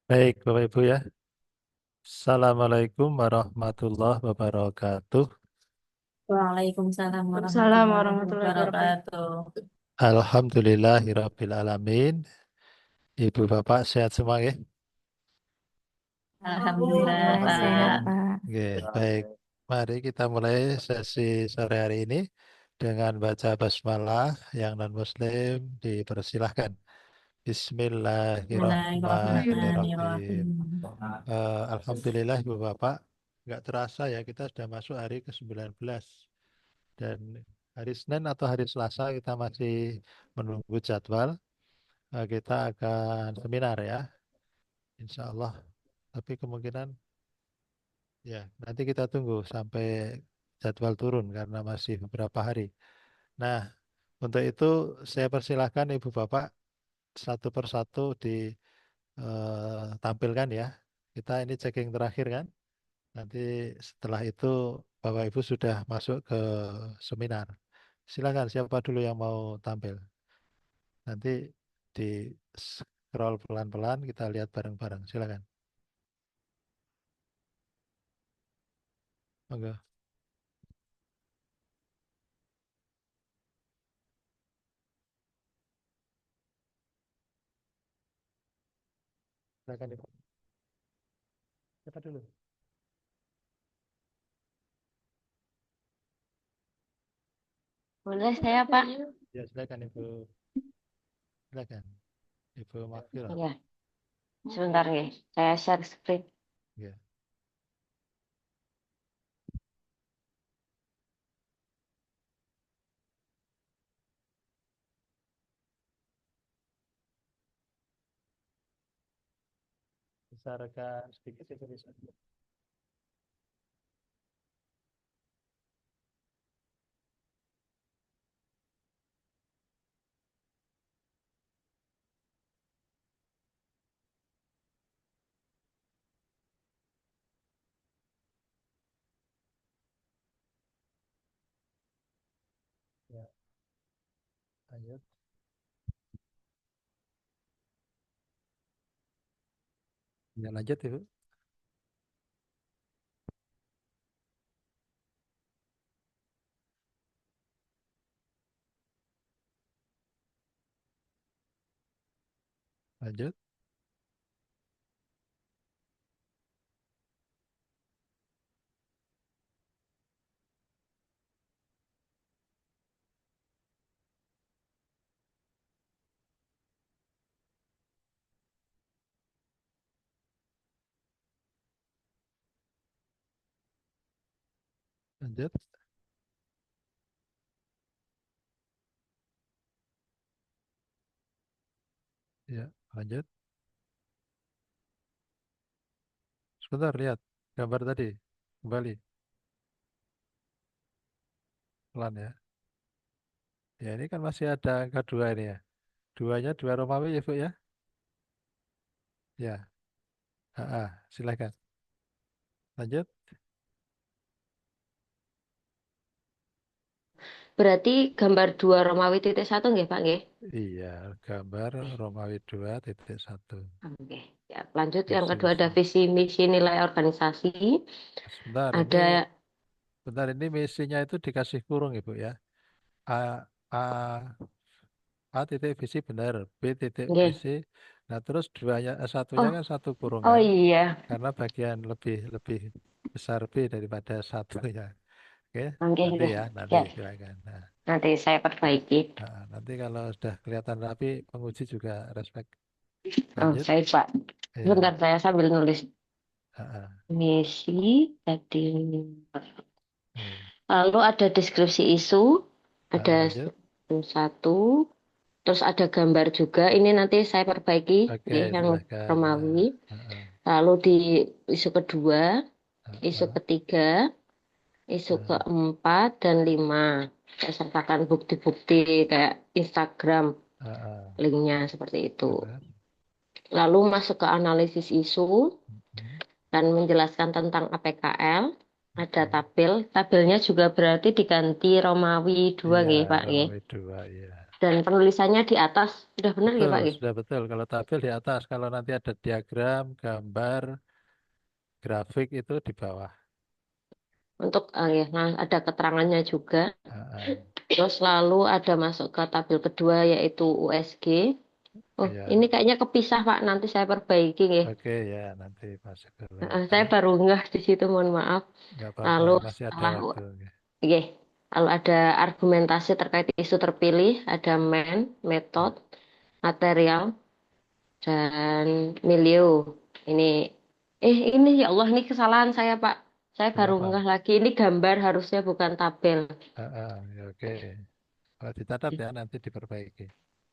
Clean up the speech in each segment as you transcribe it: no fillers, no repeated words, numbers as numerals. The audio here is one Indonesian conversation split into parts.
Baik, Bapak Ibu ya. Assalamualaikum warahmatullahi wabarakatuh. Waalaikumsalam Assalamualaikum warahmatullahi warahmatullahi wabarakatuh. wabarakatuh. Alhamdulillahirrabbilalamin. Ibu Bapak sehat semua ya? Alhamdulillah, Alhamdulillah sehat, Pak. Pak. Oke, baik. Mari kita mulai sesi sore hari ini dengan baca basmalah. Yang non-muslim dipersilahkan. Bismillahirrahmanirrahim. Bismillahirrahmanirrahim. Alhamdulillah Ibu Bapak, nggak terasa ya kita sudah masuk hari ke-19. Dan hari Senin atau hari Selasa kita masih menunggu jadwal. Kita akan seminar ya, insya Allah. Tapi kemungkinan ya nanti kita tunggu sampai jadwal turun karena masih beberapa hari. Nah, untuk itu saya persilahkan Ibu Bapak satu persatu ditampilkan ya. Kita ini checking terakhir kan. Nanti setelah itu Bapak Ibu sudah masuk ke seminar. Silakan siapa dulu yang mau tampil. Nanti di scroll pelan-pelan kita lihat bareng-bareng. Silakan. Monggo. Silakan Ibu. Siapa dulu? Boleh saya, Pak? Ya, silakan Ibu. Silakan. Ibu Makfirah. Ya, sebentar ya. Saya share screen. Ya. Besarkan sedikit ya bisa. Ya, lanjut. Ya, lanjut Ibu. Lanjut. Lanjut. Ya, lanjut. Sebentar lihat gambar tadi. Kembali pelan ya. Ya, ini kan masih ada angka dua ini ya. Duanya dua Romawi ya, Bu ya? Ya. Silakan. Lanjut. Berarti gambar 2 Romawi titik satu nggih, Pak nggih? Iya, gambar Romawi 2.1. Oke. Ya, lanjut yang Visi kedua ada misi. visi misi nilai organisasi. Sebentar, Ada ini misinya itu dikasih kurung Ibu ya. A A A titik visi benar, B titik nggih. visi. Nah, terus satunya Oh, kan satu oh kurungan iya. karena bagian lebih lebih besar B daripada satunya. Oke, Oke, nanti nggih. ya, nanti Ya, silakan. Nah, nanti saya perbaiki. nanti kalau sudah kelihatan rapi, penguji juga respect. Oh, Lanjut. saya Pak. Ya. Sebentar saya sambil nulis ah, ah. misi tadi. Hmm. Lalu ada deskripsi isu, ada Lanjut. satu, terus ada gambar juga. Ini nanti saya perbaiki, Oke, ya, yang silakan. Romawi. Ah, ah, Lalu di isu kedua, ah, isu ah, ketiga, isu ah, keempat dan lima. Saya sertakan bukti-bukti kayak Instagram, ah, ah. linknya seperti itu. Benar. Lalu masuk ke analisis isu Hmm, dan menjelaskan tentang APKL. Ada hmm. tabel, tabelnya juga berarti diganti Romawi 2 Iya, nggih, Pak nggih. Romawi 2, iya. Dan penulisannya di atas. Sudah benar ya Betul, Pak? Ya? sudah betul. Kalau tabel di atas, kalau nanti ada diagram, gambar, grafik itu di bawah. Untuk ya, nah, ada keterangannya juga. Ah, Terus lalu ada masuk ke tabel kedua yaitu USG. Oh, ini ya, kayaknya kepisah Pak. Nanti saya perbaiki ya. oke ya, nanti masuk dulu Saya aja. baru nggah di situ, mohon maaf. Nggak apa-apa, Lalu masih ada setelah waktu. Oke, lalu ada argumentasi terkait isu terpilih, ada metode, material, dan milieu. Ini, ini ya Allah, ini kesalahan saya Pak. Saya baru Kenapa? nggah lagi. Ini gambar harusnya bukan tabel. Ya, oke. Kalau dicatat ya, nanti diperbaiki.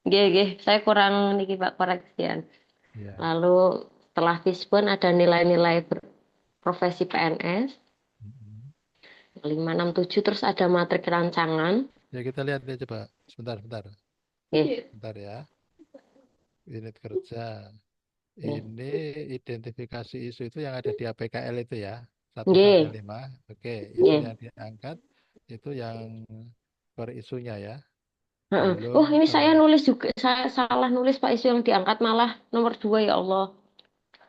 Oke, saya kurang niki Pak koreksian. Ya. Lalu setelah Fishbone ada nilai-nilai profesi PNS, Mm-mm. 567 terus ada matrik rancangan. Ya, kita lihat nih coba. Sebentar, sebentar. Oke, Sebentar ya. Unit kerja. oke. Ini identifikasi isu itu yang ada di APKL itu ya. 1 sampai 5. Oke, isu Oke. yang diangkat itu yang core isunya ya. Heeh. Belum Ini saya pengembang. nulis juga, saya salah nulis Pak isu yang diangkat malah nomor 2 ya Allah.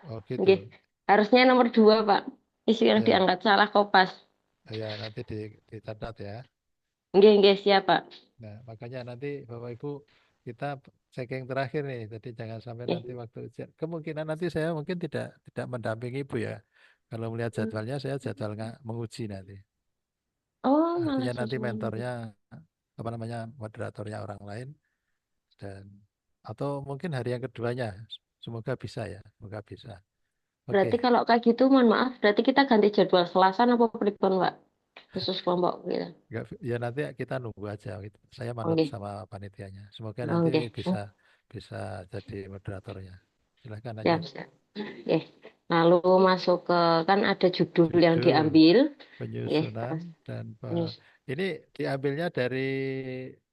Oh Oke, gitu. harusnya nomor 2 Pak. Isu yang Ya, diangkat salah kopas. ya nanti dicatat ya. Oke, siap Pak. Nah, makanya nanti Bapak Ibu kita checking terakhir nih. Jadi jangan sampai nanti Oke. waktu ujian. Kemungkinan nanti saya mungkin tidak mendampingi Ibu ya. Kalau melihat jadwalnya saya jadwal nggak menguji nanti. Oh, malah Artinya nanti sesuai. mentornya apa namanya moderatornya orang lain dan atau mungkin hari yang keduanya. Semoga bisa ya. Semoga bisa. Oke. Berarti kalau kayak gitu, mohon maaf, berarti kita ganti jadwal Selasa apa pripun Pak? Khusus kelompok kita. Ya nanti kita nunggu aja. Saya manut Oke, sama panitianya. Semoga nanti oke. bisa bisa jadi moderatornya. Silahkan Siap, lanjut. siap. Oke. Lalu masuk ke, kan ada judul yang Judul, diambil. Oke, penyusunan, terus dan ini. ini diambilnya dari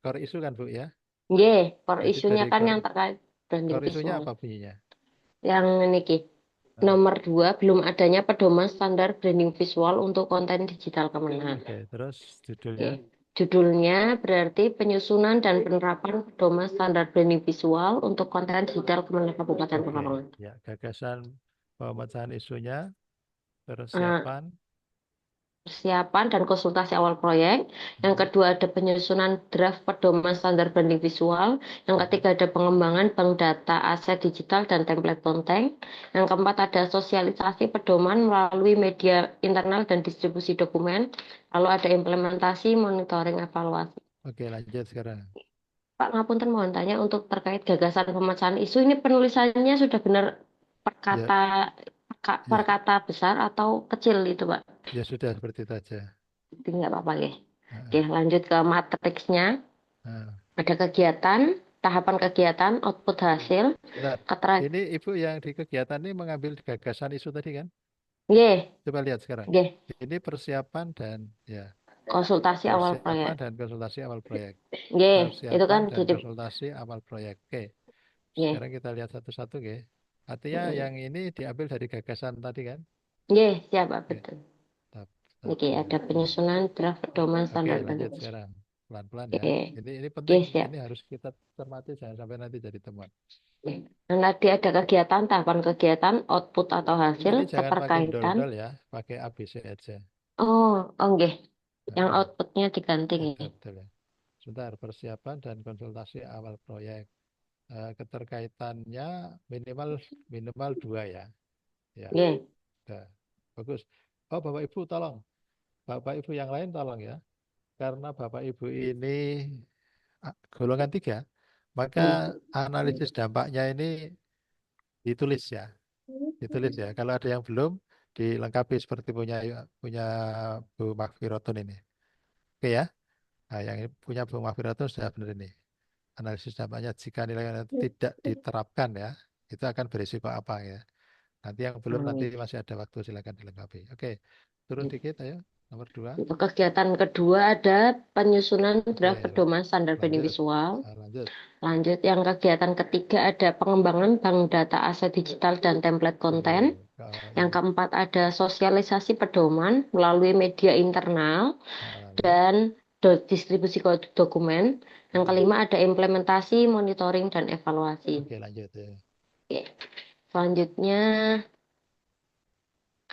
core isu kan Bu ya? Oke, core Jadi isunya dari kan yang terkait branding core isunya visual. apa bunyinya? Yang ini Ki. Nah, Nomor 2, belum adanya pedoman standar branding visual untuk konten digital Kemenang. oke, terus Oke. judulnya, Judulnya berarti penyusunan dan penerapan pedoman standar branding visual untuk konten digital Kemenang Kabupaten oke, Pekalongan. ya gagasan pemecahan isunya, Eh, persiapan, Persiapan dan konsultasi awal proyek. Yang mm, kedua ada penyusunan draft pedoman standar branding visual. Yang mm, ketiga ada pengembangan bank data aset digital dan template konten. Yang keempat ada sosialisasi pedoman melalui media internal dan distribusi dokumen. Lalu ada implementasi, monitoring, evaluasi. oke lanjut sekarang. Pak Ngapunten mohon tanya untuk terkait gagasan pemecahan isu ini penulisannya sudah benar per Ya, kata ya, per kata besar atau kecil itu Pak? ya sudah seperti itu aja. Itu nggak apa-apa ya. Oke, Nah, lanjut ke matriksnya. nah, Ada kegiatan, tahapan kegiatan, output hasil, bentar. keterangan. Ini Ibu yang di kegiatan ini mengambil gagasan isu tadi kan? Ye, Coba lihat sekarang. ye, Ini persiapan dan ya konsultasi awal persiapan proyek. dan konsultasi awal proyek. Ye, itu Persiapan kan dan jadi konsultasi awal proyek. Oke, ye, sekarang kita lihat satu-satu, oke. Artinya mm, yang ini diambil dari gagasan tadi kan? ye, siapa Oke, betul. tahap Oke, satu. ada penyusunan draft pedoman Oke, standar lanjut banding. sekarang. Pelan-pelan ya. Ye, Ini penting, oke, siap. ini harus kita cermati jangan sampai nanti jadi temuan. Dan tadi ada kegiatan, tahapan kegiatan, output atau hasil, Ini jangan pakai keterkaitan. dol-dol ya, pakai ABC aja. Oke. Yang Nah, outputnya diganti ya, ini. betul ya. Sebentar, persiapan dan konsultasi awal proyek. Keterkaitannya minimal minimal 2 ya. Ya, Ye, udah. Bagus. Oh, Bapak Ibu tolong. Bapak Ibu yang lain tolong ya. Karena Bapak Ibu ini golongan 3, maka hmm. analisis dampaknya ini ditulis ya. Ditulis ya. Kalau ada yang belum, dilengkapi seperti punya punya Bu Makfiratun ini. Oke ya. Nah, yang ini punya Bu Makfiratun sudah benar ini. Analisis dampaknya jika nilai tidak diterapkan ya, itu akan berisiko apa ya. Nanti yang belum nanti Hmm. masih ada waktu silakan dilengkapi. Oke, turun dikit ayo. Nomor 2. Untuk kegiatan kedua ada penyusunan Oke, draft pedoman standar branding lanjut. visual. Lanjut. Lanjut, yang kegiatan ketiga ada pengembangan bank data aset digital dan template konten. Yang Lanjut. keempat ada sosialisasi pedoman melalui media internal Lanjut. dan distribusi dokumen. Yang kelima ada implementasi, monitoring, dan evaluasi. Oke, lanjut ya. Oke. Selanjutnya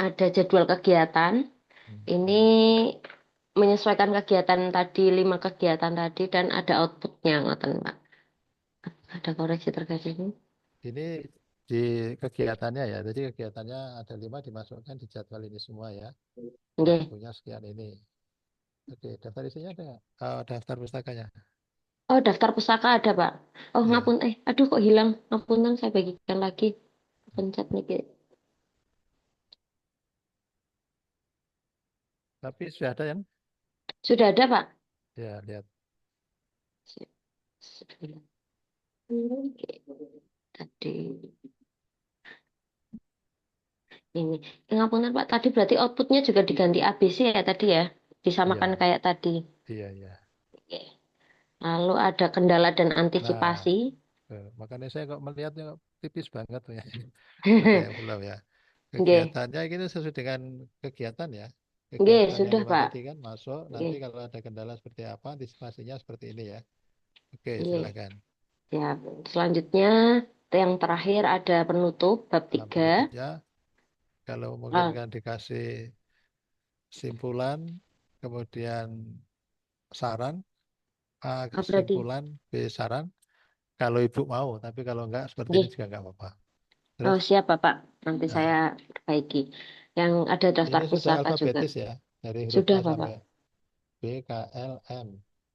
ada jadwal kegiatan. Ini Hmm. menyesuaikan kegiatan tadi, 5 kegiatan tadi, dan ada outputnya, ngoten, Pak. Ada koreksi terkait ini? Ini di kegiatannya ya. Jadi kegiatannya ada 5 dimasukkan di jadwal ini semua ya. Oke. Waktunya sekian ini. Oke, daftar isinya ada nggak? Oh, daftar pustakanya. Oh, daftar pustaka ada, Pak. Oh, Ya, ngapun, aduh kok hilang. Ngapunten, saya bagikan lagi. Pencet nih, Ki. tapi sudah ada yang Sudah ada, Pak. ya lihat. Sudah. Oke. Tadi ini. Ngapunten, Pak. Tadi berarti outputnya juga diganti ABC ya tadi ya? Disamakan Iya, kayak tadi. iya, iya. Oke. Lalu ada kendala dan Nah, antisipasi. makanya saya kok melihatnya kok tipis banget tuh ya. Ada yang belum ya. Oke. Kegiatannya ini sesuai dengan kegiatan ya. Oke, Kegiatan yang sudah, 5 Pak. tadi kan masuk. Nanti Oke. kalau ada kendala seperti apa, antisipasinya seperti ini ya. Oke, Oke. silakan. Ya, selanjutnya yang terakhir ada penutup bab Nah, 3. penutupnya kalau mungkin Ah, kan dikasih simpulan, kemudian saran, A berarti. kesimpulan, B saran. Kalau ibu mau, tapi kalau enggak seperti ini Oke. juga enggak apa-apa. Oh, Terus, siap, Bapak. Nanti saya nah, perbaiki. Yang ada daftar ini sudah pusaka juga. alfabetis ya, dari huruf Sudah, A Bapak. sampai B, K, L, M,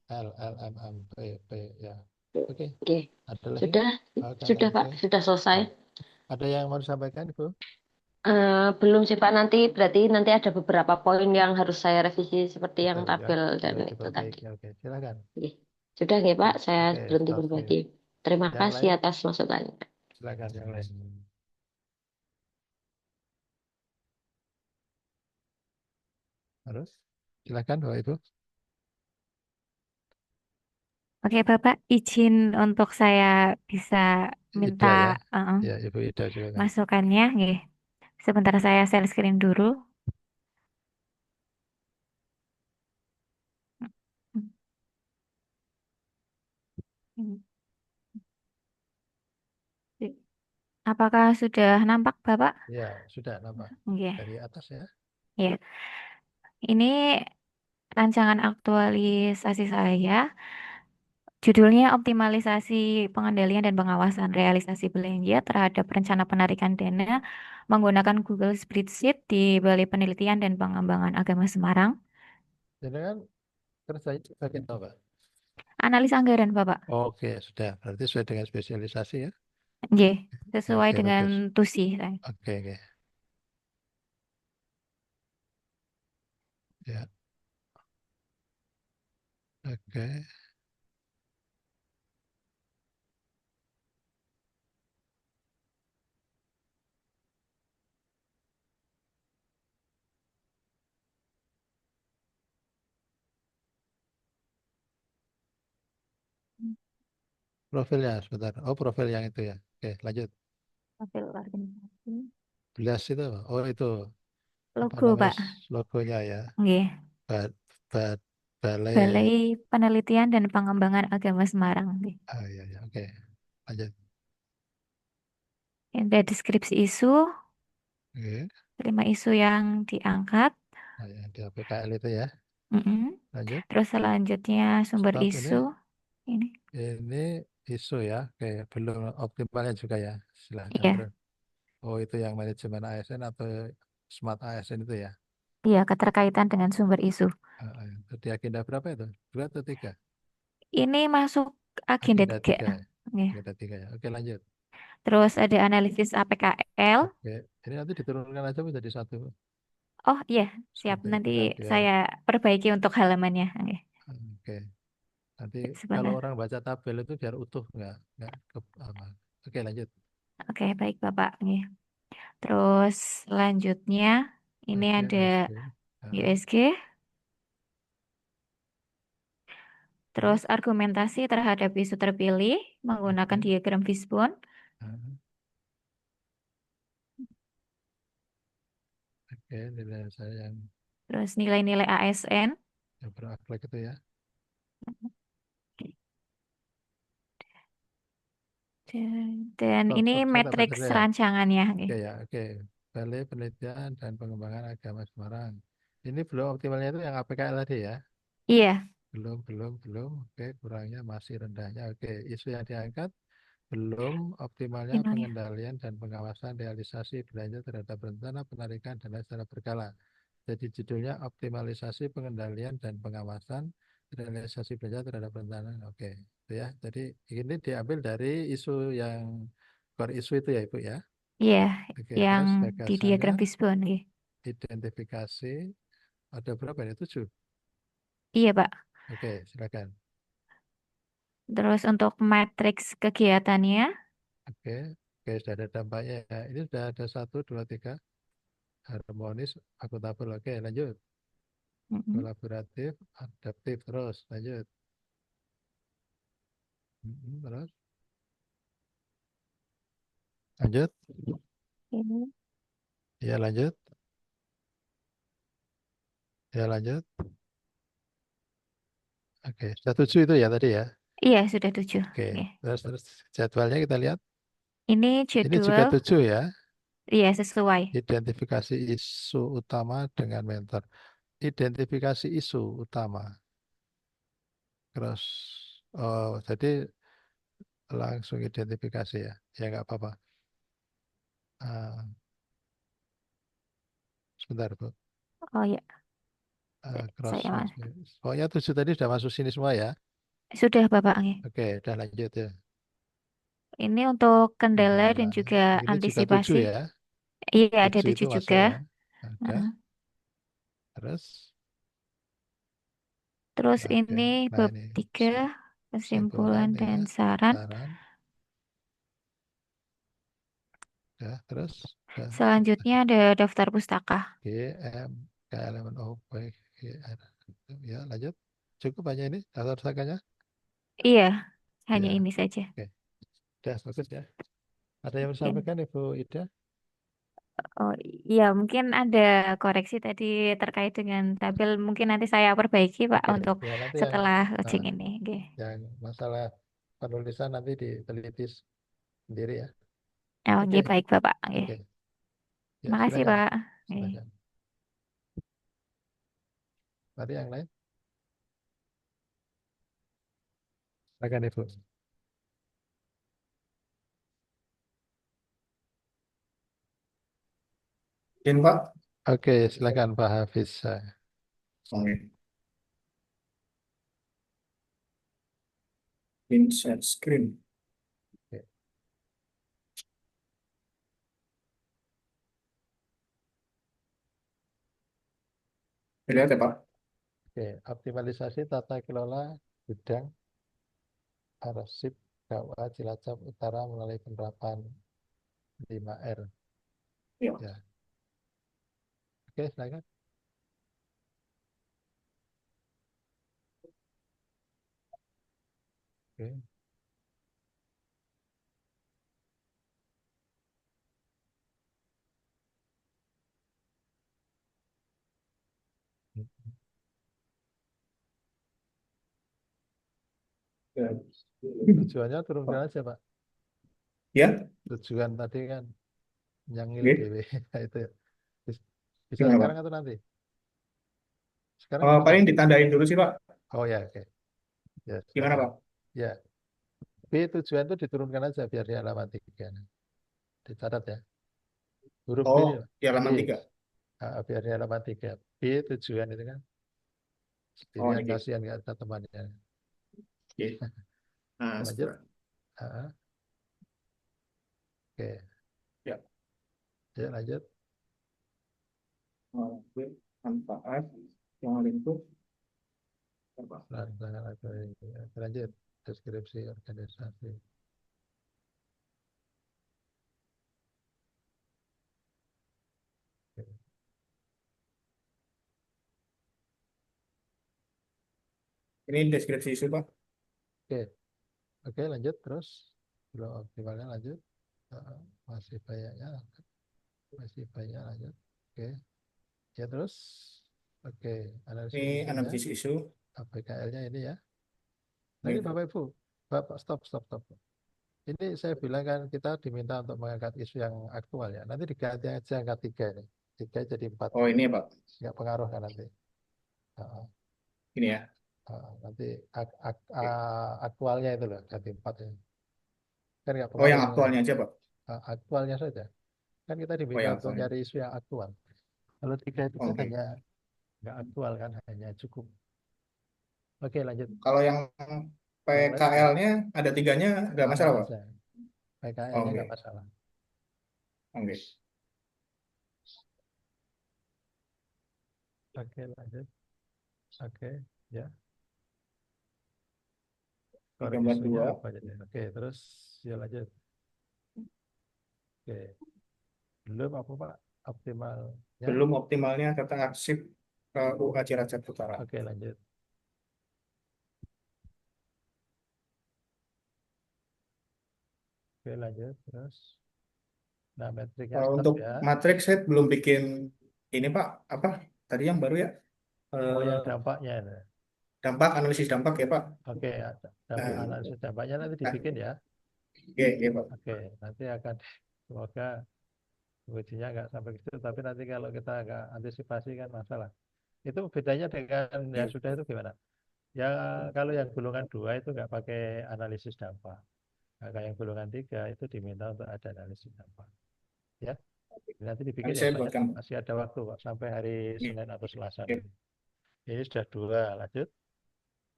L, L, M, M, P, P, ya. Oke, Oke. ada lagi? Sudah, Oke, sudah, Pak. oke. Sudah selesai. Ya. Ada yang mau disampaikan, Ibu? Belum sih, Pak. Nanti ada beberapa poin yang harus saya revisi seperti yang Betul ya, tabel dan perlu itu tadi. diperbaiki. Oke, silakan. Oke. Sudah, ya, Pak. Saya Oke, berhenti stop berbagi. saya. Terima Yang kasih lain, atas masukannya. silakan yang lain. Harus? Silakan, Bapak Ibu. Oke, Bapak, izin untuk saya bisa minta Ida ya. uh-uh, Ya, Ibu Ida silakan. masukannya. Nggih. Sebentar saya share screen dulu. Apakah sudah nampak, Bapak? Ya, sudah nampak Nggih. dari atas ya. Ya. Ini rancangan aktualisasi saya. Judulnya optimalisasi pengendalian dan pengawasan realisasi belanja terhadap rencana penarikan dana menggunakan Google Spreadsheet di Balai Penelitian dan Pengembangan Agama Semarang. Jadi kan kerjanya bagian apa? Analis anggaran, Bapak. Oke, sudah. Berarti sesuai dengan spesialisasi ya. Nggih, sesuai Oke, dengan bagus. TUSI saya. Oke, oke. Ya, oke. Profilnya sebentar. Oh, profil yang itu ya. Oke, lanjut. Profil organisasi. Belas itu. Oh, itu apa Logo, namanya Pak. logonya ya. Nggih. Bad, bad, balai. Balai Penelitian dan Pengembangan Agama Semarang. Nggih. Ah, ya, ya. Oke, lanjut. Ada deskripsi isu, Oke. 5 isu yang diangkat. Nah, yang di PKL itu ya. Mm-mm. Lanjut. Terus selanjutnya sumber Stop isu. ini. Ini. Ini isu ya. Oke, belum optimalnya juga ya. Silahkan Iya, terus. Oh, itu yang manajemen ASN atau smart ASN itu ya. iya keterkaitan dengan sumber isu. Itu di agenda berapa itu? Dua atau tiga? Ini masuk agenda Agenda 3. tiga ya. Iya. Agenda tiga ya. Oke, lanjut. Terus ada analisis APKL. Oke, ini nanti diturunkan aja menjadi satu Oh iya, siap. seperti itu Nanti kan biar. saya perbaiki untuk halamannya. Oke, Oke. Nanti kalau sebentar. orang baca tabel itu biar utuh nggak ke apa. Oke, lanjut. Oke, baik Bapak. Oke. Terus selanjutnya ini Oke, ada USG. Ah, USG. Terus oke, argumentasi terhadap isu terpilih menggunakan oke. diagram Fishbone. Ah, oke, nilai saya Terus nilai-nilai ASN. yang berakhlak itu ya. Dan Stop, ini stop, saya tak matriks baca ya. rancangannya. Oke. Oke ya, oke. Balai Penelitian dan Pengembangan Agama Semarang. Ini belum optimalnya itu yang APKL tadi ya. Iya, Belum. Oke, kurangnya masih rendahnya. Oke, isu yang diangkat belum optimalnya Indonesia. pengendalian dan pengawasan realisasi belanja terhadap rencana penarikan dana secara berkala. Jadi judulnya optimalisasi pengendalian dan pengawasan realisasi belanja terhadap rencana. Oke, itu ya. Jadi ini diambil dari isu yang core isu itu ya Ibu ya. Iya, Oke, yang terus di gagasannya diagram Fishbone. Oke. identifikasi ada berapa ya? 7. Iya, Pak. Oke, silakan. Terus untuk matriks kegiatannya, Oke, oke sudah ada dampaknya ya. Ini sudah ada 1, 2, 3 harmonis, akuntabel. Oke, lanjut. mm-mm. Kolaboratif, adaptif terus. Lanjut. Terus lanjut. Oke. Ya lanjut. Ya lanjut. Oke, sudah 7 itu ya tadi ya. Iya, sudah 7. Oke, Oke. terus jadwalnya kita lihat. Ini Ini juga jadwal, 7 ya. iya sesuai. Identifikasi isu utama dengan mentor. Identifikasi isu utama. Terus, oh, jadi langsung identifikasi ya. Ya nggak apa-apa. Ah, sebentar Bu. Oh ya, Cross. saya mas. Pokoknya 7 tadi sudah masuk sini semua ya. Sudah Bapak. Oke. Oke, udah lanjut ya. Ini untuk kendala Ya, dan juga ini juga 7 antisipasi. ya. Iya, ada 7 itu 7 juga. masuk ya. Ada. Heeh. Terus, Terus oke. ini Nah bab ini 3, kesimpulan kesimpulan dan ya. saran. Saran. Ya, terus. Ya. Selanjutnya ada daftar pustaka. G, M, K, elemen O, P, G, R. Ya, lanjut. Cukup hanya ini daftar pustakanya? Iya, hanya Ya, ini saja. oke. Udah, bagus ya. Ada yang Mungkin. disampaikan Ibu Ida? Oh iya, mungkin ada koreksi tadi terkait dengan tabel. Mungkin nanti saya perbaiki Pak Oke, untuk ya nanti setelah nah, coaching ini. Oke. yang masalah penulisan nanti diteliti sendiri ya. Oh, Oke, iya, baik Bapak. Oke. oke. Ya, Terima kasih silakan. Pak. Oke. Silakan. Tadi yang lain? Silakan Ibu. Mungkin Pak. Oke, silakan Pak Hafiz. Oke. Insert screen. Oke. Lihat ya Pak. Oke, optimalisasi tata kelola gudang arsip KUA Cilacap Utara melalui penerapan 5R. Ya. Ya. Oke, silakan. Oke. Ya. Tujuannya turunkan aja Pak. Ya, Tujuan tadi kan nyangil oke. dewe itu. Bisa Gimana Pak? sekarang atau nanti? Sekarang bisa. Paling ditandain dulu sih Pak. Oh ya, oke. Ya, Gimana silakan. Pak? Ya, B tujuan itu diturunkan aja biar di halaman 3. Dicatat ya. Huruf B Oh, ini Pak. di B. halaman 3. Biar di halaman 3. B tujuan itu kan. Oh, Sendirian ini. kasihan nggak ada temannya. Oke. Nah, Lanjut. Ah, oke. ya. Ya, lanjut. Oke. Manfaat yang lingkup. Apa? Lanjut. Deskripsi organisasi. Oke. Ini deskripsi isu Pak. Oke, oke, lanjut terus. Belum optimalnya lanjut. Ah, masih banyaknya, lanjut. Oke, ya terus. Oke, analisis Ini isunya. analisis isu. APKL-nya ini ya. Nah ini Ini. Bapak Ibu, Bapak stop. ini saya bilang kan kita diminta untuk mengangkat isu yang aktual ya. Nanti diganti aja angka 3 ini. 3 jadi 4. Oh ini ya Pak, Nggak pengaruh kan nanti. ini ya. Nanti aktualnya itu loh, ganti 4 ini. Kan nggak Oh yang pengaruh. aktualnya aja Pak. Aktualnya saja. Kan kita Oh diminta yang untuk aktualnya. nyari isu yang aktual. Kalau 3 itu kan Oke. hanya nggak aktual kan, hanya cukup. Oke, lanjut. Kalau yang Yang lain PKL-nya ada 3-nya nggak masalah aman Pak. aja. PKL-nya nggak Oke. masalah. Oke. Oke, lanjut. Oke, ya. Ini Core gambar isunya 2. apa jadi? Oke, terus ya lanjut. Oke, belum apa Pak? Optimalnya. Belum optimalnya tata arsip UA Cilacap Utara. Oke, lanjut. Oke, lanjut. Terus, nah metriknya Kalau stop untuk ya. matriks saya belum bikin ini Pak, apa tadi yang baru ya? Oh, yang Eh, dampaknya. dampak analisis dampak ya Pak. Oke, analisis dampaknya nanti Nah, dibikin ya. oke, oke Pak. Oke, nanti akan semoga ujinya nggak sampai ke situ. Tapi nanti kalau kita nggak antisipasi kan masalah. Itu bedanya dengan yang sudah itu gimana? Ya kalau yang golongan 2 itu nggak pakai analisis dampak. Nah, kalau yang golongan 3 itu diminta untuk ada analisis dampak. Ya, nanti dibikin Nanti ya, saya soalnya buatkan. masih ada waktu kok, sampai hari Oke, Senin atau Selasa oke. nanti. Ini sudah 2, lanjut.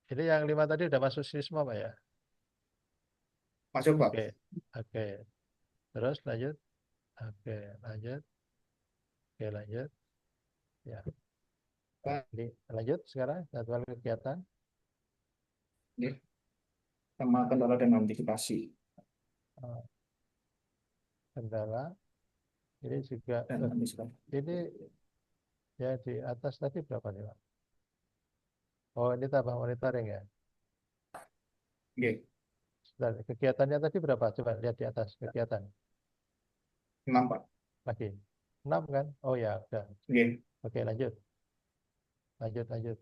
Ini yang 5 tadi udah masuk sisma Pak ya? Masuk Pak. Oke, oke. Terus lanjut. Oke, lanjut. Oke, lanjut. Ya, ini lanjut sekarang jadwal kegiatan. Oke. Sama kendala dan antisipasi Eh, Kendala. Ini juga, dan antisipasi. ini ya di atas tadi berapa nih Pak? Oh, ini tambah monitoring ya. Oke, Sebentar, kegiatannya tadi berapa? Coba lihat di atas kegiatan. 6 Pak. Lagi. 6 kan? Oh ya, udah. Oke. Oke, lanjut. Lanjut, lanjut.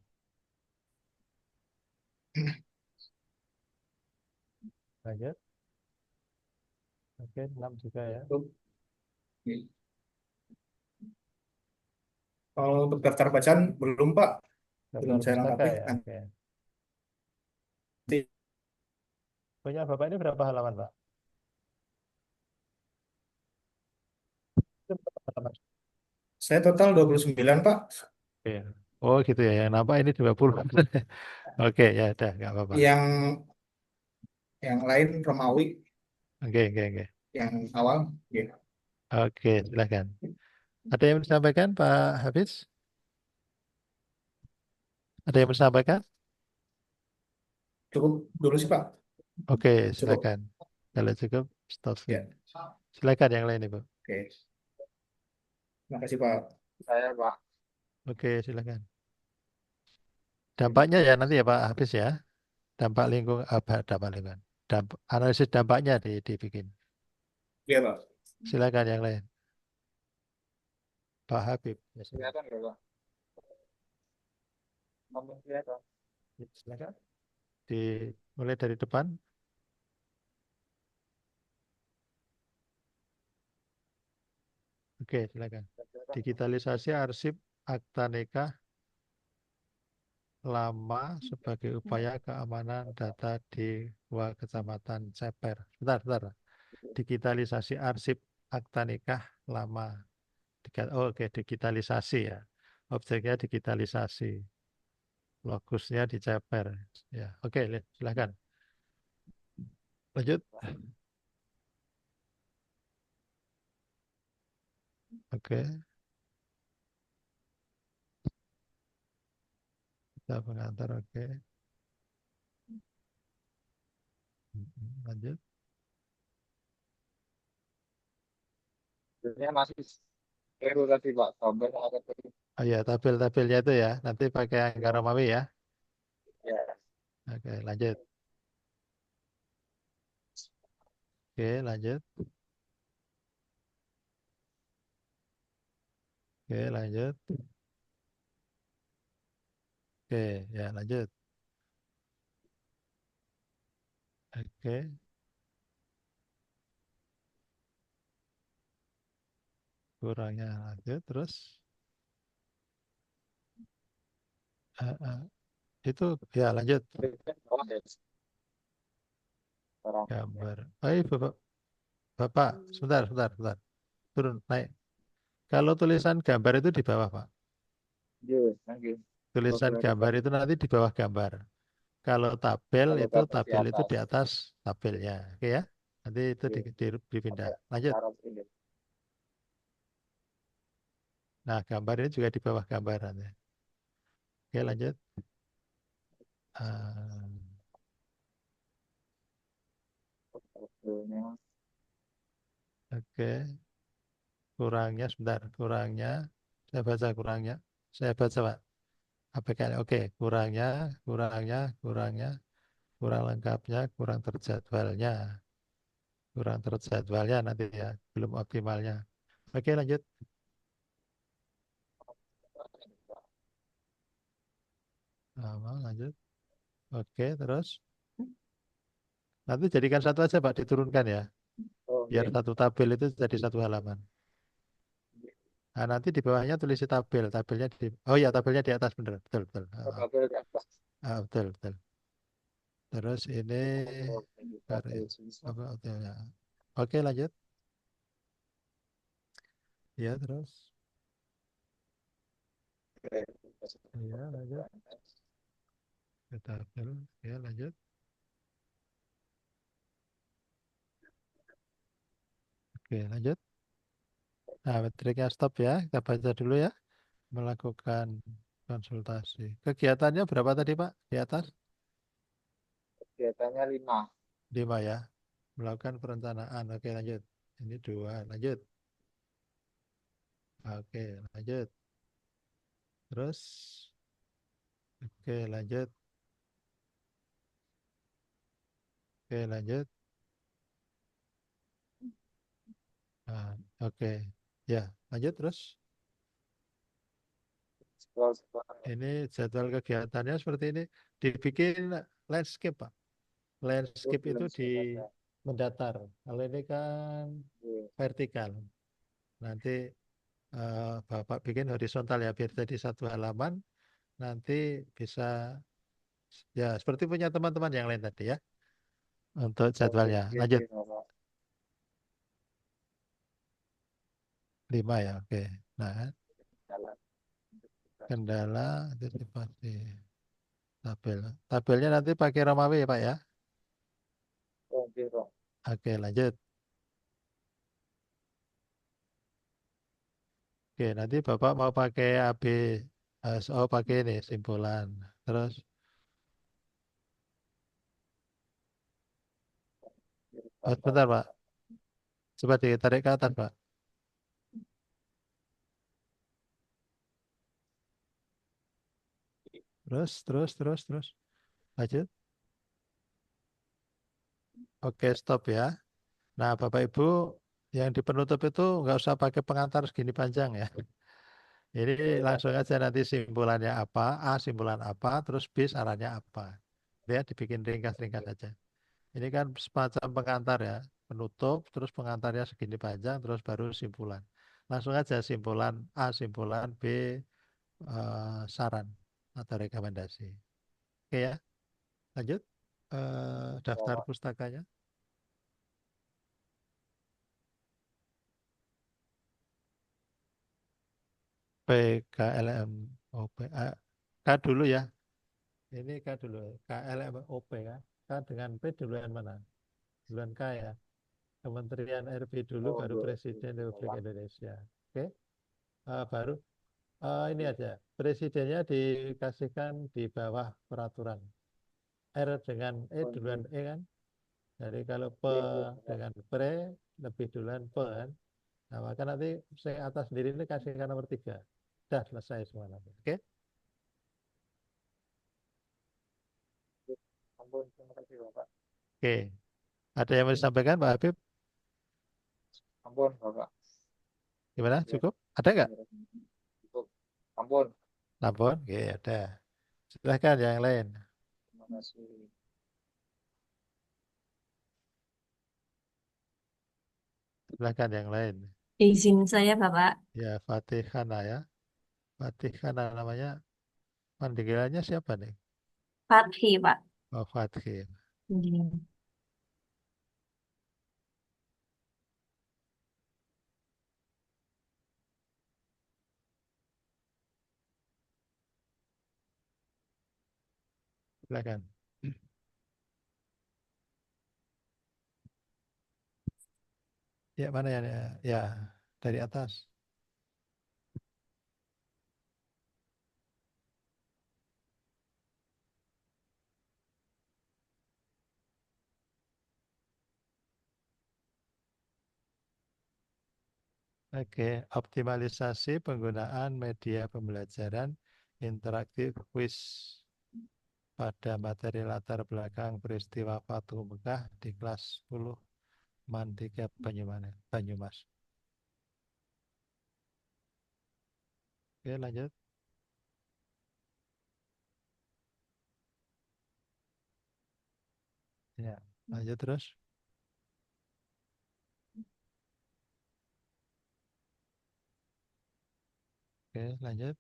Lanjut. Oke, 6 juga ya. Oke. Kalau untuk daftar bacaan belum Pak, belum Daftar saya pustaka lengkapi. ya. Oke. Nanti Punya Bapak ini berapa halaman, Pak? Itu berapa halaman? saya total 29 Pak. Oke. Oh, gitu ya. Yang nampak ini 20. Oke, ya udah, nggak apa-apa. Yang lain Romawi Oke, oke, oke. yang awal. Oke. Oke, silakan. Ada yang disampaikan, Pak Hafiz? Ada yang disampaikan? Cukup dulu sih Pak. Oke, Cukup. silakan. Kalau cukup, stop Ya. screen. Silakan yang lain, Ibu. Oke. Terima kasih Pak. Saya Pak. Oke, silakan. Dampaknya ya nanti ya Pak Hafiz ya. Dampak lingkungan, apa dampak lingkungan? Analisis dampaknya dibikin. Iya Pak. Silakan yang lain. Pak Habib. Ya, silakan. Kelihatan nggak Pak? Ngomong kelihatan. Ya, silakan. Mulai dari depan. Oke, silakan. Digitalisasi arsip akta nikah lama sebagai upaya keamanan data di Kecamatan Ceper. Bentar. Digitalisasi arsip akta nikah lama. Oh, oke, digitalisasi ya. Objeknya digitalisasi. Logusnya di Ceper. Ya, oke, silakan. Lanjut. Oke, kita pengantar. Oke. Lanjut. Sebenarnya masih keliru tadi Pak. Tabel ada tadi. Oh ya, tabel-tabelnya itu ya. Nanti pakai angka Romawi ya. Ya. Oke, lanjut. Oke, lanjut. Oke, lanjut. Oke, ya lanjut. Oke. kurangnya lanjut terus eh, eh, itu ya lanjut gambar. Bapak, Bapak, sebentar, sebentar, sebentar. Turun, naik. Kalau tulisan gambar itu di bawah, Pak. Tulisan gambar itu nanti di bawah gambar. Kalau tabel itu di atas tabelnya. Oke ya? Nanti itu dipindah. Lanjut. Nah, gambar ini juga di bawah gambar nanti. Oke, lanjut. Ah, oke, kurangnya sebentar. Kurangnya, saya baca kurangnya. Saya baca, Pak. APK. Oke, kurangnya, kurangnya, kurangnya, kurang lengkapnya, kurang terjadwalnya. Kurang terjadwalnya nanti ya, belum optimalnya. Oke, lanjut. Lanjut. Oke, terus. Nanti jadikan satu aja, Pak, diturunkan ya. Biar satu tabel itu jadi satu halaman. Nah, nanti di bawahnya tulis tabel. Tabelnya di, oh ya, tabelnya di atas, bener. Betul, betul. Betul, betul. Terus ini apa, ya. Oke, lanjut. Ya, terus. Ya, lanjut. Ke tabel. Ya, lanjut. Oke, lanjut. Nah, metriknya stop ya. Kita baca dulu ya. Melakukan konsultasi. Kegiatannya berapa tadi, Pak? Di atas? 5 ya. Melakukan perencanaan. Oke, lanjut. Ini 2. Lanjut. Oke, lanjut. Terus. Oke, lanjut. Oke, lanjut. Nah, oke. Ya, lanjut terus. Ini jadwal kegiatannya seperti ini. Dibikin landscape, Pak. Landscape itu di mendatar. Kalau ini kan vertikal. Nanti Bapak bikin horizontal ya, biar jadi satu halaman. Nanti bisa ya seperti punya teman-teman yang lain tadi ya. Untuk jadwalnya. Lanjut. 5 ya, oke. Nah, kendala antisipasi tabel. Tabelnya nanti pakai Romawi ya, Pak ya. Oke, lanjut. Oke, nanti Bapak mau pakai AB, pakai ini simpulan. Terus, sebentar Pak. Coba ditarik ke atas Pak. Terus. Lanjut. Oke, stop ya. Nah, Bapak Ibu yang di penutup itu nggak usah pakai pengantar segini panjang ya. Ini langsung aja nanti simpulannya apa, A simpulan apa, terus B sarannya apa. Ya, dibikin ringkas-ringkas aja. Ini kan semacam pengantar ya, penutup, terus pengantarnya segini panjang, terus baru simpulan. Langsung aja simpulan A, simpulan B, saran atau rekomendasi. Oke ya, lanjut. Daftar pustakanya. PKLMOP. K dulu ya. Ini K dulu. KLMOP ya. K dengan P duluan mana? Duluan K ya. Kementerian RB dulu, baru Presiden Republik Indonesia. Oke. Baru ini aja. Presidennya dikasihkan di bawah peraturan. R dengan E duluan E kan. Jadi kalau P dengan pre lebih duluan P kan. Nah, maka nanti saya atas sendiri ini kasihkan nomor 3. Sudah selesai semua nanti. Oke. Oke. Ada yang mau disampaikan Pak Habib? Gimana? Cukup? Ada nggak? Lampun? Oke, ada. Silahkan yang lain. Silahkan yang lain. Izin saya, Bapak. Ya, Fatihana ya. Fatihana namanya, panggilannya siapa nih? Fathi, Pak. Oh, Fatih. Iya. Silakan. Ya, mana ya? Ya, dari atas. Oke, optimalisasi penggunaan media pembelajaran interaktif kuis pada materi latar belakang peristiwa Fatuh Mekah di kelas 10 Mandika Banyumas. Oke, lanjut. Ya, lanjut terus. Oke, lanjut.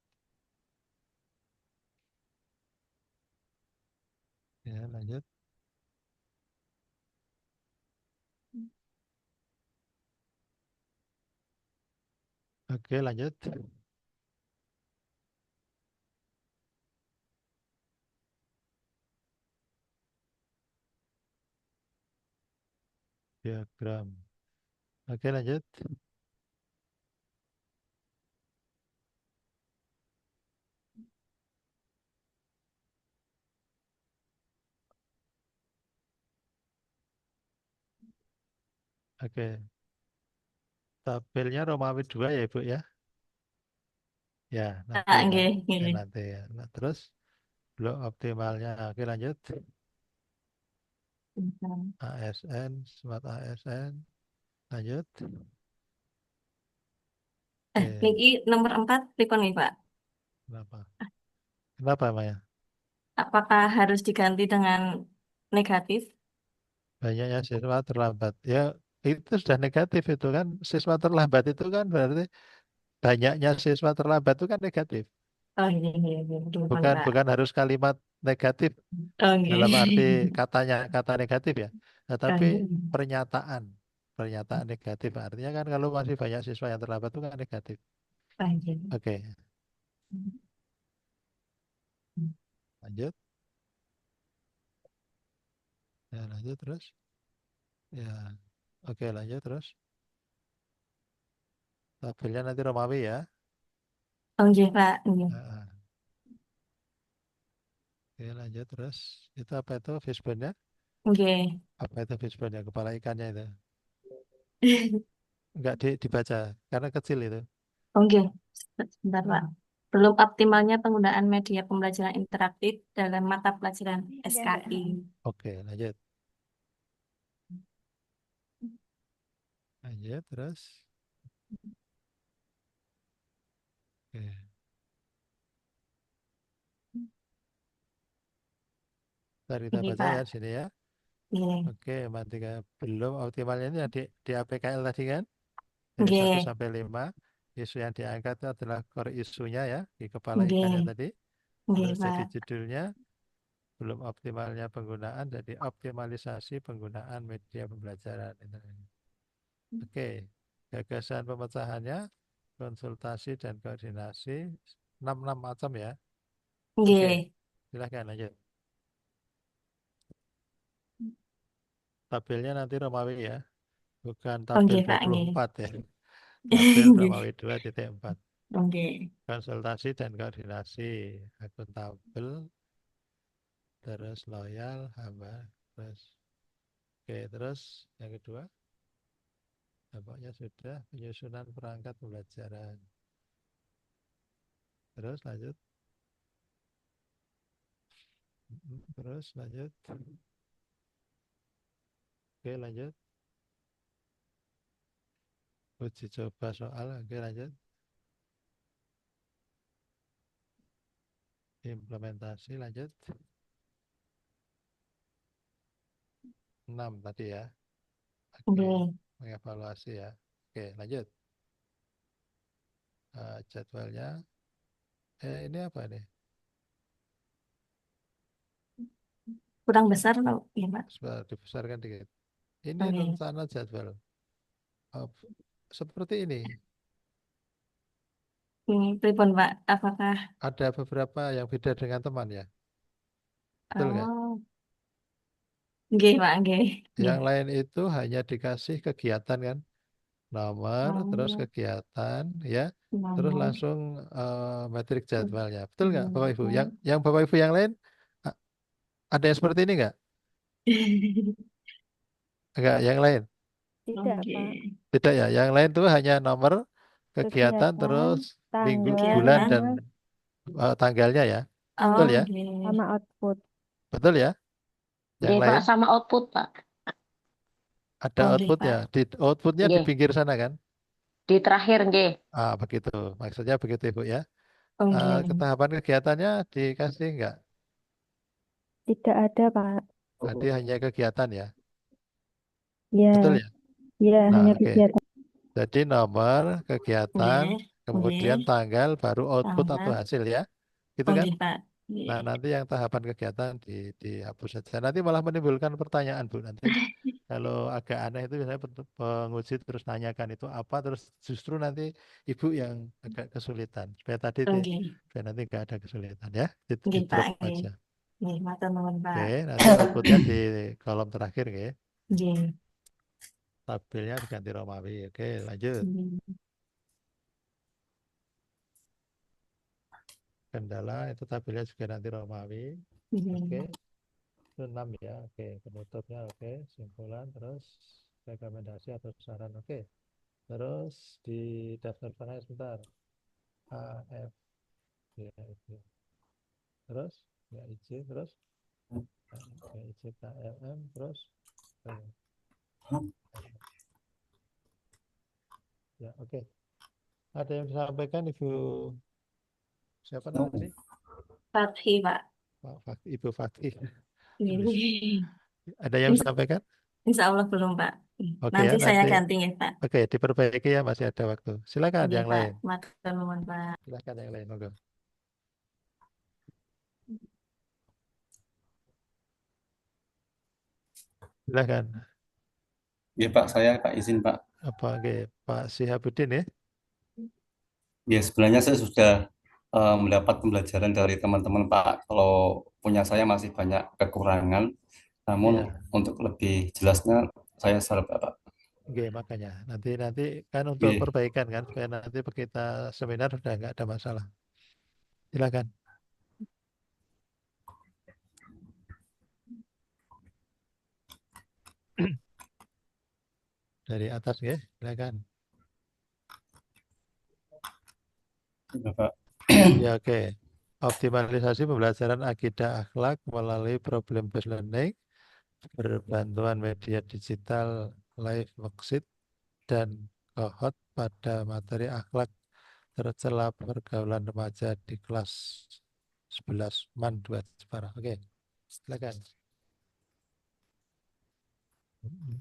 Ya, lanjut. Oke, lanjut. Diagram. Oke, lanjut. Oke, tabelnya Romawi 2 ya, Ibu ya? Ya, nanti Ah, ya, Pak. nggih, Ya, nggih. nanti ya. Nah, terus blok optimalnya. Oke, lanjut. ASN, Smart ASN. Lanjut. Oke, Niki nomor 4, pripun nih, Pak? kenapa? Kenapa, Maya? Apakah harus diganti dengan negatif? Banyaknya siswa terlambat. Ya, itu sudah negatif itu kan. Siswa terlambat itu kan berarti banyaknya siswa terlambat itu kan negatif. Oh, iya, iya, iya. Pripun, Bukan Pak? bukan harus kalimat negatif Oh, dalam arti nggih. kata negatif ya. Oh, Tetapi nggih. pernyataan pernyataan negatif artinya kan kalau masih banyak siswa yang terlambat itu kan negatif. Oh, nggih. Oke, lanjut. Ya, lanjut terus. Ya, oke lanjut terus. Tabelnya nanti Romawi ya. Oh, nggih, Pak. Nggih. Nah, oke lanjut terus. Itu apa itu fishbone-nya? Nggih. Apa itu fishbone-nya? Kepala ikannya itu. Enggak dibaca karena kecil itu. Oh, nggih. Sebentar, Pak. Belum optimalnya penggunaan media pembelajaran interaktif dalam mata pelajaran SKI. Oke, lanjut. Lanjut terus. Oke. Ntar kita Nggih, baca Pak. ya di sini ya. Nggih. Oke, Mantika belum optimalnya ini di APKL tadi kan dari 1 Nggih. sampai 5. Isu yang diangkat itu adalah core isunya ya di kepala ikannya Nggih. tadi. Nggih, Terus jadi Pak. judulnya belum optimalnya penggunaan jadi optimalisasi penggunaan media pembelajaran internet. Oke, gagasan pemecahannya konsultasi dan koordinasi 6 macam ya. Oke, Nggih. silahkan lanjut. Tabelnya nanti Romawi ya, bukan Oh, tabel nggih, Pak. Nggih. 24 ya. Tabel Nggih. Romawi 2.4. Nggih. Konsultasi dan koordinasi, akuntabel, terus loyal, hamba, terus. Oke, terus yang kedua, tampaknya sudah penyusunan perangkat pembelajaran. Terus lanjut, terus lanjut. Oke, lanjut. Uji coba soal, oke lanjut. Implementasi, lanjut. 6 tadi ya. Oke, Nggih. mengevaluasi ya. Oke, lanjut. Jadwalnya. Ini apa nih? Kurang besar loh, ya Pak. Sebentar, dibesarkan dikit. Ini Oke. rencana jadwal. Oh, seperti ini. Pripun Pak, apakah Ada beberapa yang beda dengan teman ya. Betul nggak? oh, nggih Pak, nggih. Nggih. Yang lain itu hanya dikasih kegiatan kan. Nomor, terus Oh, kegiatan, ya. Terus nomor. langsung metrik jadwalnya. Betul nggak Bapak Ibu? Yang Bapak Ibu yang lain a- ada yang seperti ini nggak? Enggak, yang lain. Tidak, Oke. Pak. Tidak ya. Yang lain tuh hanya nomor, kegiatan, Kegiatan, terus minggu, tanggal, bulan, dan Kegiatan. tanggalnya ya. Oh, Betul ya? nggih. sama output. Betul ya? Yang Nggih, Pak, lain sama output, Pak. ada Oh, nggih outputnya. Pak. Outputnya di Nggih, pinggir sana kan? di terakhir nggih. Begitu. Maksudnya begitu Ibu ya. Oh, nggih. Ketahapan kegiatannya dikasih enggak? Tidak ada, Pak. Berarti hanya kegiatan ya. Ya, Betul ya? ya, Nah, hanya oke. kegiatan. Jadi nomor, kegiatan, Nggih. kemudian Nggih. tanggal, baru output atau Tanggal. hasil ya. Gitu Oh, kan? nggih Pak. Nah, Nggih. nanti yang tahapan kegiatan dihapus saja. Nanti malah menimbulkan pertanyaan, Bu. Nanti kalau agak aneh itu biasanya penguji terus nanyakan itu apa, terus justru nanti Ibu yang agak kesulitan. Supaya tadi Oh, nggih. supaya nanti nggak ada kesulitan ya. Di Nggih drop Pak, nggih. aja. Nggih, matur nuwun Oke, Pak. nanti outputnya di kolom terakhir ya. Nggih. Tabelnya diganti Romawi. Oke, lanjut. Nggih. Kendala itu tabelnya juga nanti Romawi. Oke, Nggih. itu 6 ya. Oke, penutupnya oke, simpulan, terus rekomendasi atau saran. Oke, terus di daftar pertanyaan sebentar. A, F, G, F, G. Terus ya IC, terus ya, IC, K, L, M, terus ya oke. Ada yang disampaikan Ibu siapa namanya? Fathi Pak. Ibu Fatih. Nggih. Ada yang Ins- disampaikan? Insya Allah belum Pak. Oke ya, Nanti saya nanti ganti ya Pak. oke diperbaiki ya, masih ada waktu. Silakan Nggih yang Pak. lain. Matur nuwun Pak. Silakan yang lain, monggo. Silakan. Ya Pak, saya Pak izin Pak. Apa oke, Pak Sihabudin ya? Ya sebenarnya saya sudah mendapat pembelajaran dari teman-teman Pak. Kalau punya saya masih banyak kekurangan, namun Iya. untuk lebih jelasnya saya salut Pak. Oke, makanya nanti kan untuk Oke. perbaikan kan, supaya nanti kita seminar sudah nggak ada masalah. Silakan. Dari atas ya, silakan. Ya, Pak. Ya oke. Optimalisasi pembelajaran akidah akhlak melalui problem based learning berbantuan media digital live worksheet dan kohort pada materi akhlak tercela pergaulan remaja di kelas 11 MAN 2 Jepara. Oke, silakan.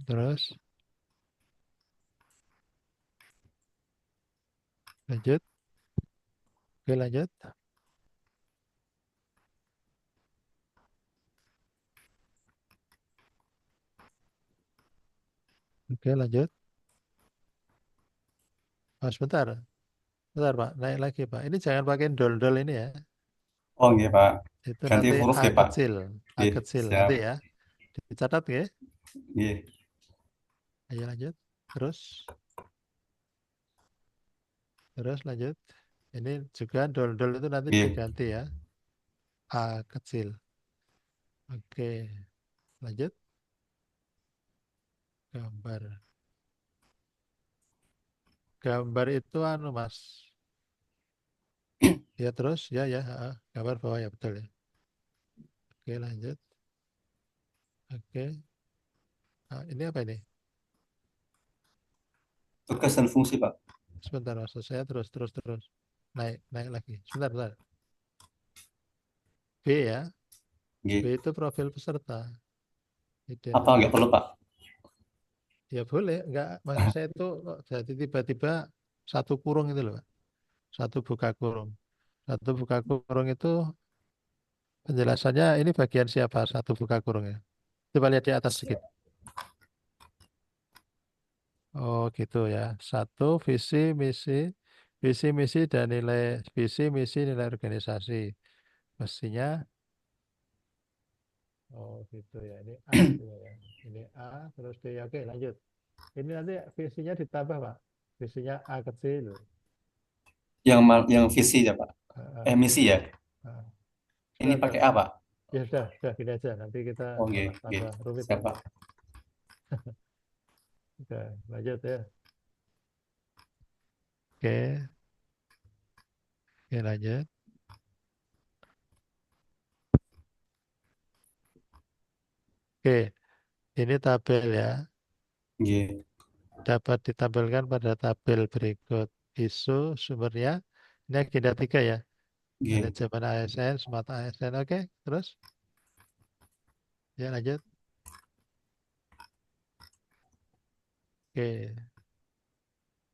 Terus lanjut. Oke, lanjut. Oke, lanjut. Sebentar. Bentar, Pak. Naik lagi, Pak. Ini jangan pakai dol-dol ini ya. Oh iya Pak, Itu ganti nanti huruf A ya Pak. kecil. A Iya, kecil siap. nanti ya. Dicatat ya. Iya. Ayo lanjut. Terus lanjut. Ini juga dol-dol itu nanti Iya. diganti ya. A kecil. Oke. Lanjut. Gambar. Gambar itu anu Mas. Ya terus ya gambar bawah ya betul ya. Oke, lanjut. Oke. Ini apa ini? Tugas dan fungsi Pak. Sebentar Mas, saya terus. Naik lagi. Sebentar. B ya. B Iya. itu profil peserta. Apa nggak perlu Pak? Ya boleh, enggak maksud saya itu kok jadi tiba-tiba satu kurung itu loh, Pak. Satu buka kurung. Satu buka kurung itu penjelasannya ini bagian siapa? Satu buka kurungnya. Coba lihat di atas sedikit. Oh gitu ya. Satu visi misi dan nilai visi misi nilai organisasi. Mestinya oh gitu ya. Ini A gitu ya. Ini A terus D. Oke lanjut. Ini nanti visinya ditambah Pak. Visinya A kecil. Yang visi ya Pak. Ah, Misi ya. ah. Ini Sudah. pakai A Pak. Ya sudah gini aja. Nanti kita Oh, oke, malah tambah rumit siap nanti. Pak. Oke, lanjut ya. Oke, oke lanjut. Oke, ini tabel ya. Oke, Dapat ditampilkan pada tabel berikut. Isu sumbernya. Ini agenda 3 ya. oke. Manajemen ASN, smart ASN. Oke, terus. Ya lanjut. Oke,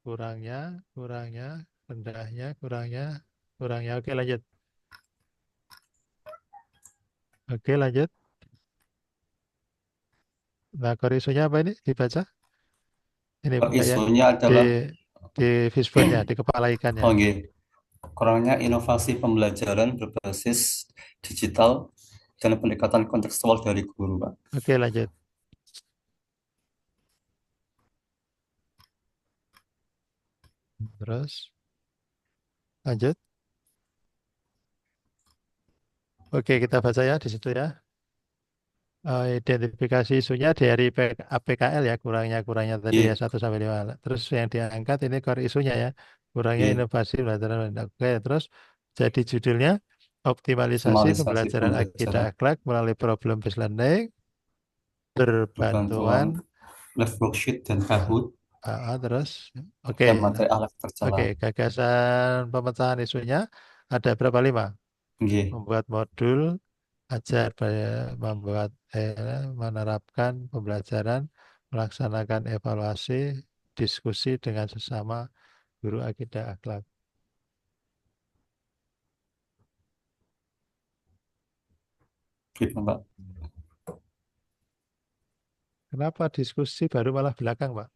kurangnya, rendahnya, kurangnya. Oke, lanjut. Oke, lanjut. Nah, core isunya apa ini? Dibaca? Ini enggak ya? Isunya Di adalah fishbone-nya, di kepala ikannya. oke. Kurangnya inovasi pembelajaran berbasis digital dan pendekatan kontekstual dari guru, Pak. Oke, lanjut. Terus, lanjut. Oke, kita baca ya di situ ya. Identifikasi isunya dari APKL ya, kurangnya tadi ya Iya, 1 sampai 5. Terus yang diangkat ini core isunya ya, kurangnya iya. inovasi pembelajaran. Oke, terus jadi judulnya optimalisasi Optimalisasi pembelajaran akidah pembelajaran akhlak melalui problem based learning berbantuan berbantuan left worksheet dan Kahoot terus oke dan materi alat oke perjalanan. gagasan pemecahan isunya ada berapa 5? Oke, Membuat modul ajar membuat menerapkan pembelajaran, melaksanakan evaluasi, diskusi dengan sesama guru akidah akhlak. gitu, Pak. Kenapa diskusi baru malah belakang, Pak?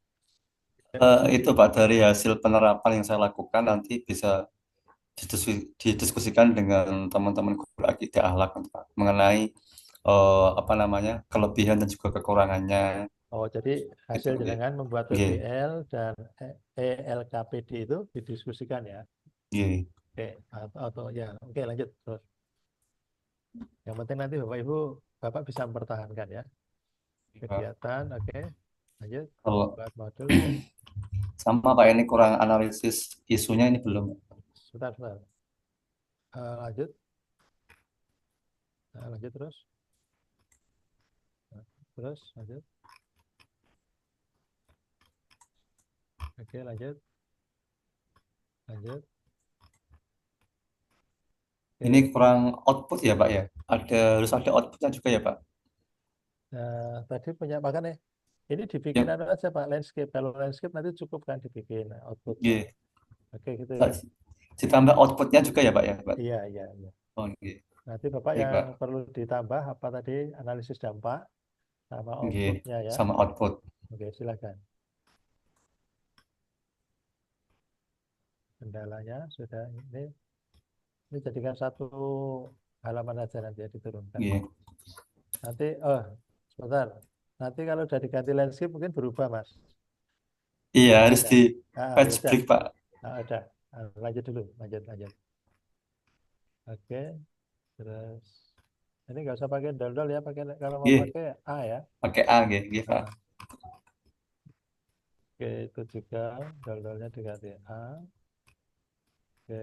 Itu Pak, dari hasil penerapan yang saya lakukan nanti bisa didiskusikan dengan teman-teman guru akidah akhlak Pak, mengenai apa namanya kelebihan dan juga kekurangannya Oh, jadi gitu. hasil Oke. jenengan membuat Oke. PBL dan ELKPD itu didiskusikan ya. Oke. Oke, atau ya, oke lanjut terus. Yang penting nanti Bapak bisa mempertahankan ya. Kegiatan, oke. Lanjut. Kalau Buat modul, oke. sama Pak, ini kurang analisis isunya ini belum. Sebentar. Lanjut. Lanjut terus. Terus, lanjut. Oke, lanjut. Lanjut. Oke. Ini kurang output ya Pak ya. Harus ada outputnya juga ya Pak. Nah, tadi punya makanya ini dibikin Ya, aja Pak landscape. Kalau landscape nanti cukup kan dibikin outputnya. iya. Oke gitu ya. Ditambah outputnya juga ya Pak ya, Pak. Iya. Oh, iya. Nanti Bapak Baik, yang Pak. perlu ditambah apa tadi analisis dampak sama Iya, outputnya ya. sama output. Oke, silakan. Kendalanya sudah ini jadikan satu halaman aja nanti ya diturunkan. Iya. Nanti sebentar. Nanti kalau udah diganti landscape mungkin berubah Mas. Iya, harus Ada. di Ya patch udah. break Pak. Ada. Lanjut dulu, lanjut. Oke, terus ini nggak usah pakai dol-dol ya, kalau mau Iya, pakai A ya. pakai A, iya Pak. Ah, Oke, itu juga dol-dolnya diganti A. Oke,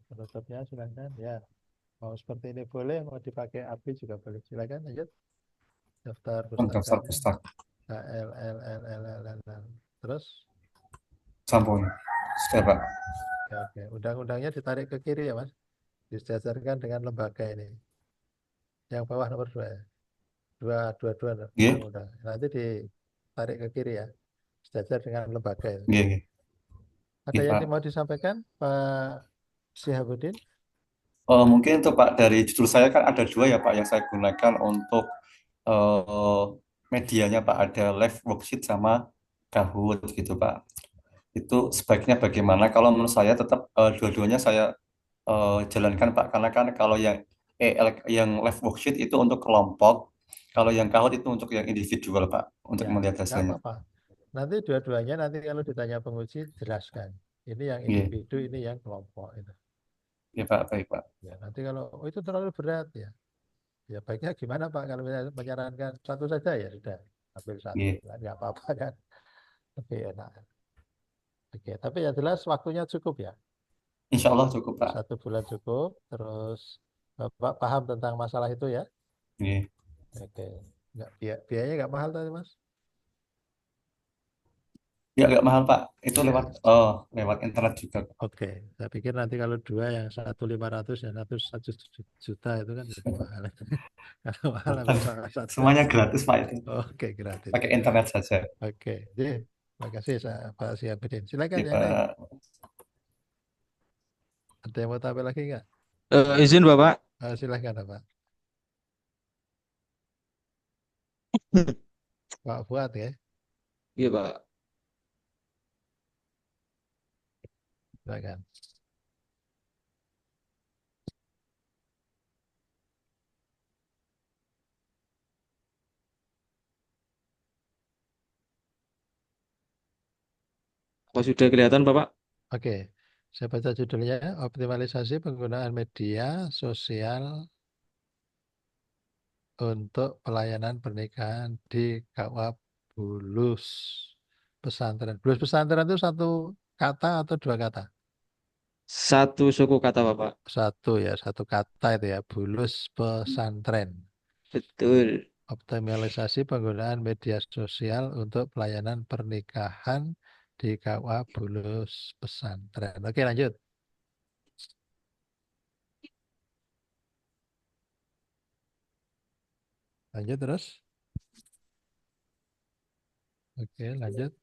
penutupnya silakan ya. Mau seperti ini boleh, mau dipakai API juga boleh. Silakan lanjut. Daftar Daftar pustakanya. pustaka. L. Terus, Sampun. Sudah Pak. oke. Undang-undangnya ditarik ke kiri ya Mas. Disejajarkan dengan lembaga ini. Yang bawah nomor 2 ya. Dua Iya. undang-undang. Nanti ditarik ke kiri ya. sejajar dengan lembaga itu. Nggih, nggih. Ada Nggih, yang Pak. mau disampaikan, Pak Syihabuddin? Mungkin itu Pak, dari judul saya kan ada dua ya Pak yang saya gunakan untuk eh, medianya Pak, ada live worksheet sama Kahoot gitu Pak. Itu sebaiknya bagaimana? Kalau menurut saya tetap dua-duanya saya jalankan Pak, karena kan kalau yang live worksheet itu untuk kelompok, kalau yang Kahoot itu untuk yang individual Pak, untuk Ya, melihat nggak hasilnya. apa-apa. Nanti dua-duanya nanti kalau ditanya penguji jelaskan. Ini yang Iya, individu, ini yang kelompok itu. iya Pak, baik Pak. Ya, nanti kalau itu terlalu berat ya. Ya baiknya gimana Pak kalau menyarankan satu saja ya sudah ambil satu, Iya, nggak apa-apa kan, lebih enak. Oke, tapi yang jelas waktunya cukup ya, Insya Allah cukup Pak. 1 bulan cukup. Terus Bapak paham tentang masalah itu ya? Iya. Oke, nggak biayanya nggak mahal tadi Mas? Ya agak mahal Pak, itu Ya. lewat internet juga. Oke, saya pikir nanti kalau dua yang 1.500 ya 1 juta itu kan jadi mahal. Kalau mahal Bukan, ambil salah satu semuanya aja. gratis Pak itu, Oke, gratis. pakai internet saja. Oke, jadi terima kasih Pak Siapudin. Silakan Iya yang lain. Pak. Ada yang mau tampil lagi nggak? Izin Bapak. Silakan Pak. Pak Fuad ya, Iya Pak. silakan. Apa sudah kelihatan Bapak? Oke, saya baca judulnya, optimalisasi penggunaan media sosial untuk pelayanan pernikahan di KUA Bulus Pesantren. Bulus Pesantren itu satu kata atau dua kata? Satu suku kata Bapak. Satu ya, satu kata itu ya, Bulus Pesantren. Betul. Optimalisasi penggunaan media sosial untuk pelayanan pernikahan di KUA Bulus Pesantren. Oke, lanjut. Lanjut terus. Oke, lanjut.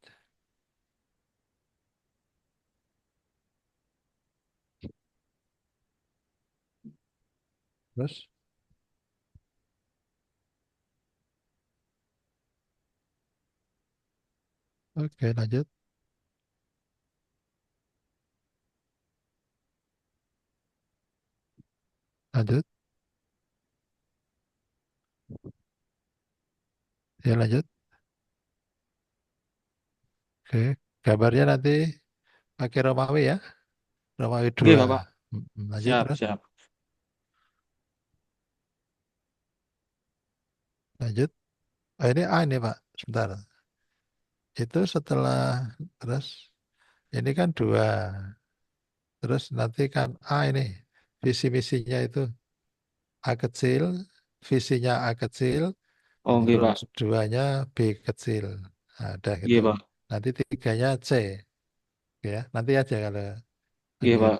Terus. Oke, lanjut. Lanjut. Ya, lanjut. Oke, gambarnya nanti pakai Romawi ya. Romawi Oke 2. Bapak. Lanjut Siap, terus. siap. Lanjut. Oh, ini A ini Pak. Sebentar. Itu setelah terus ini kan 2. Terus nanti kan A ini visi misinya itu A kecil, visinya A kecil, Oh, oke Pak. terus 2-nya B kecil. Nah, udah gitu. Iya Pak. Nanti 3-nya C. Oke ya, nanti aja kalau Iya lanjut. Pak.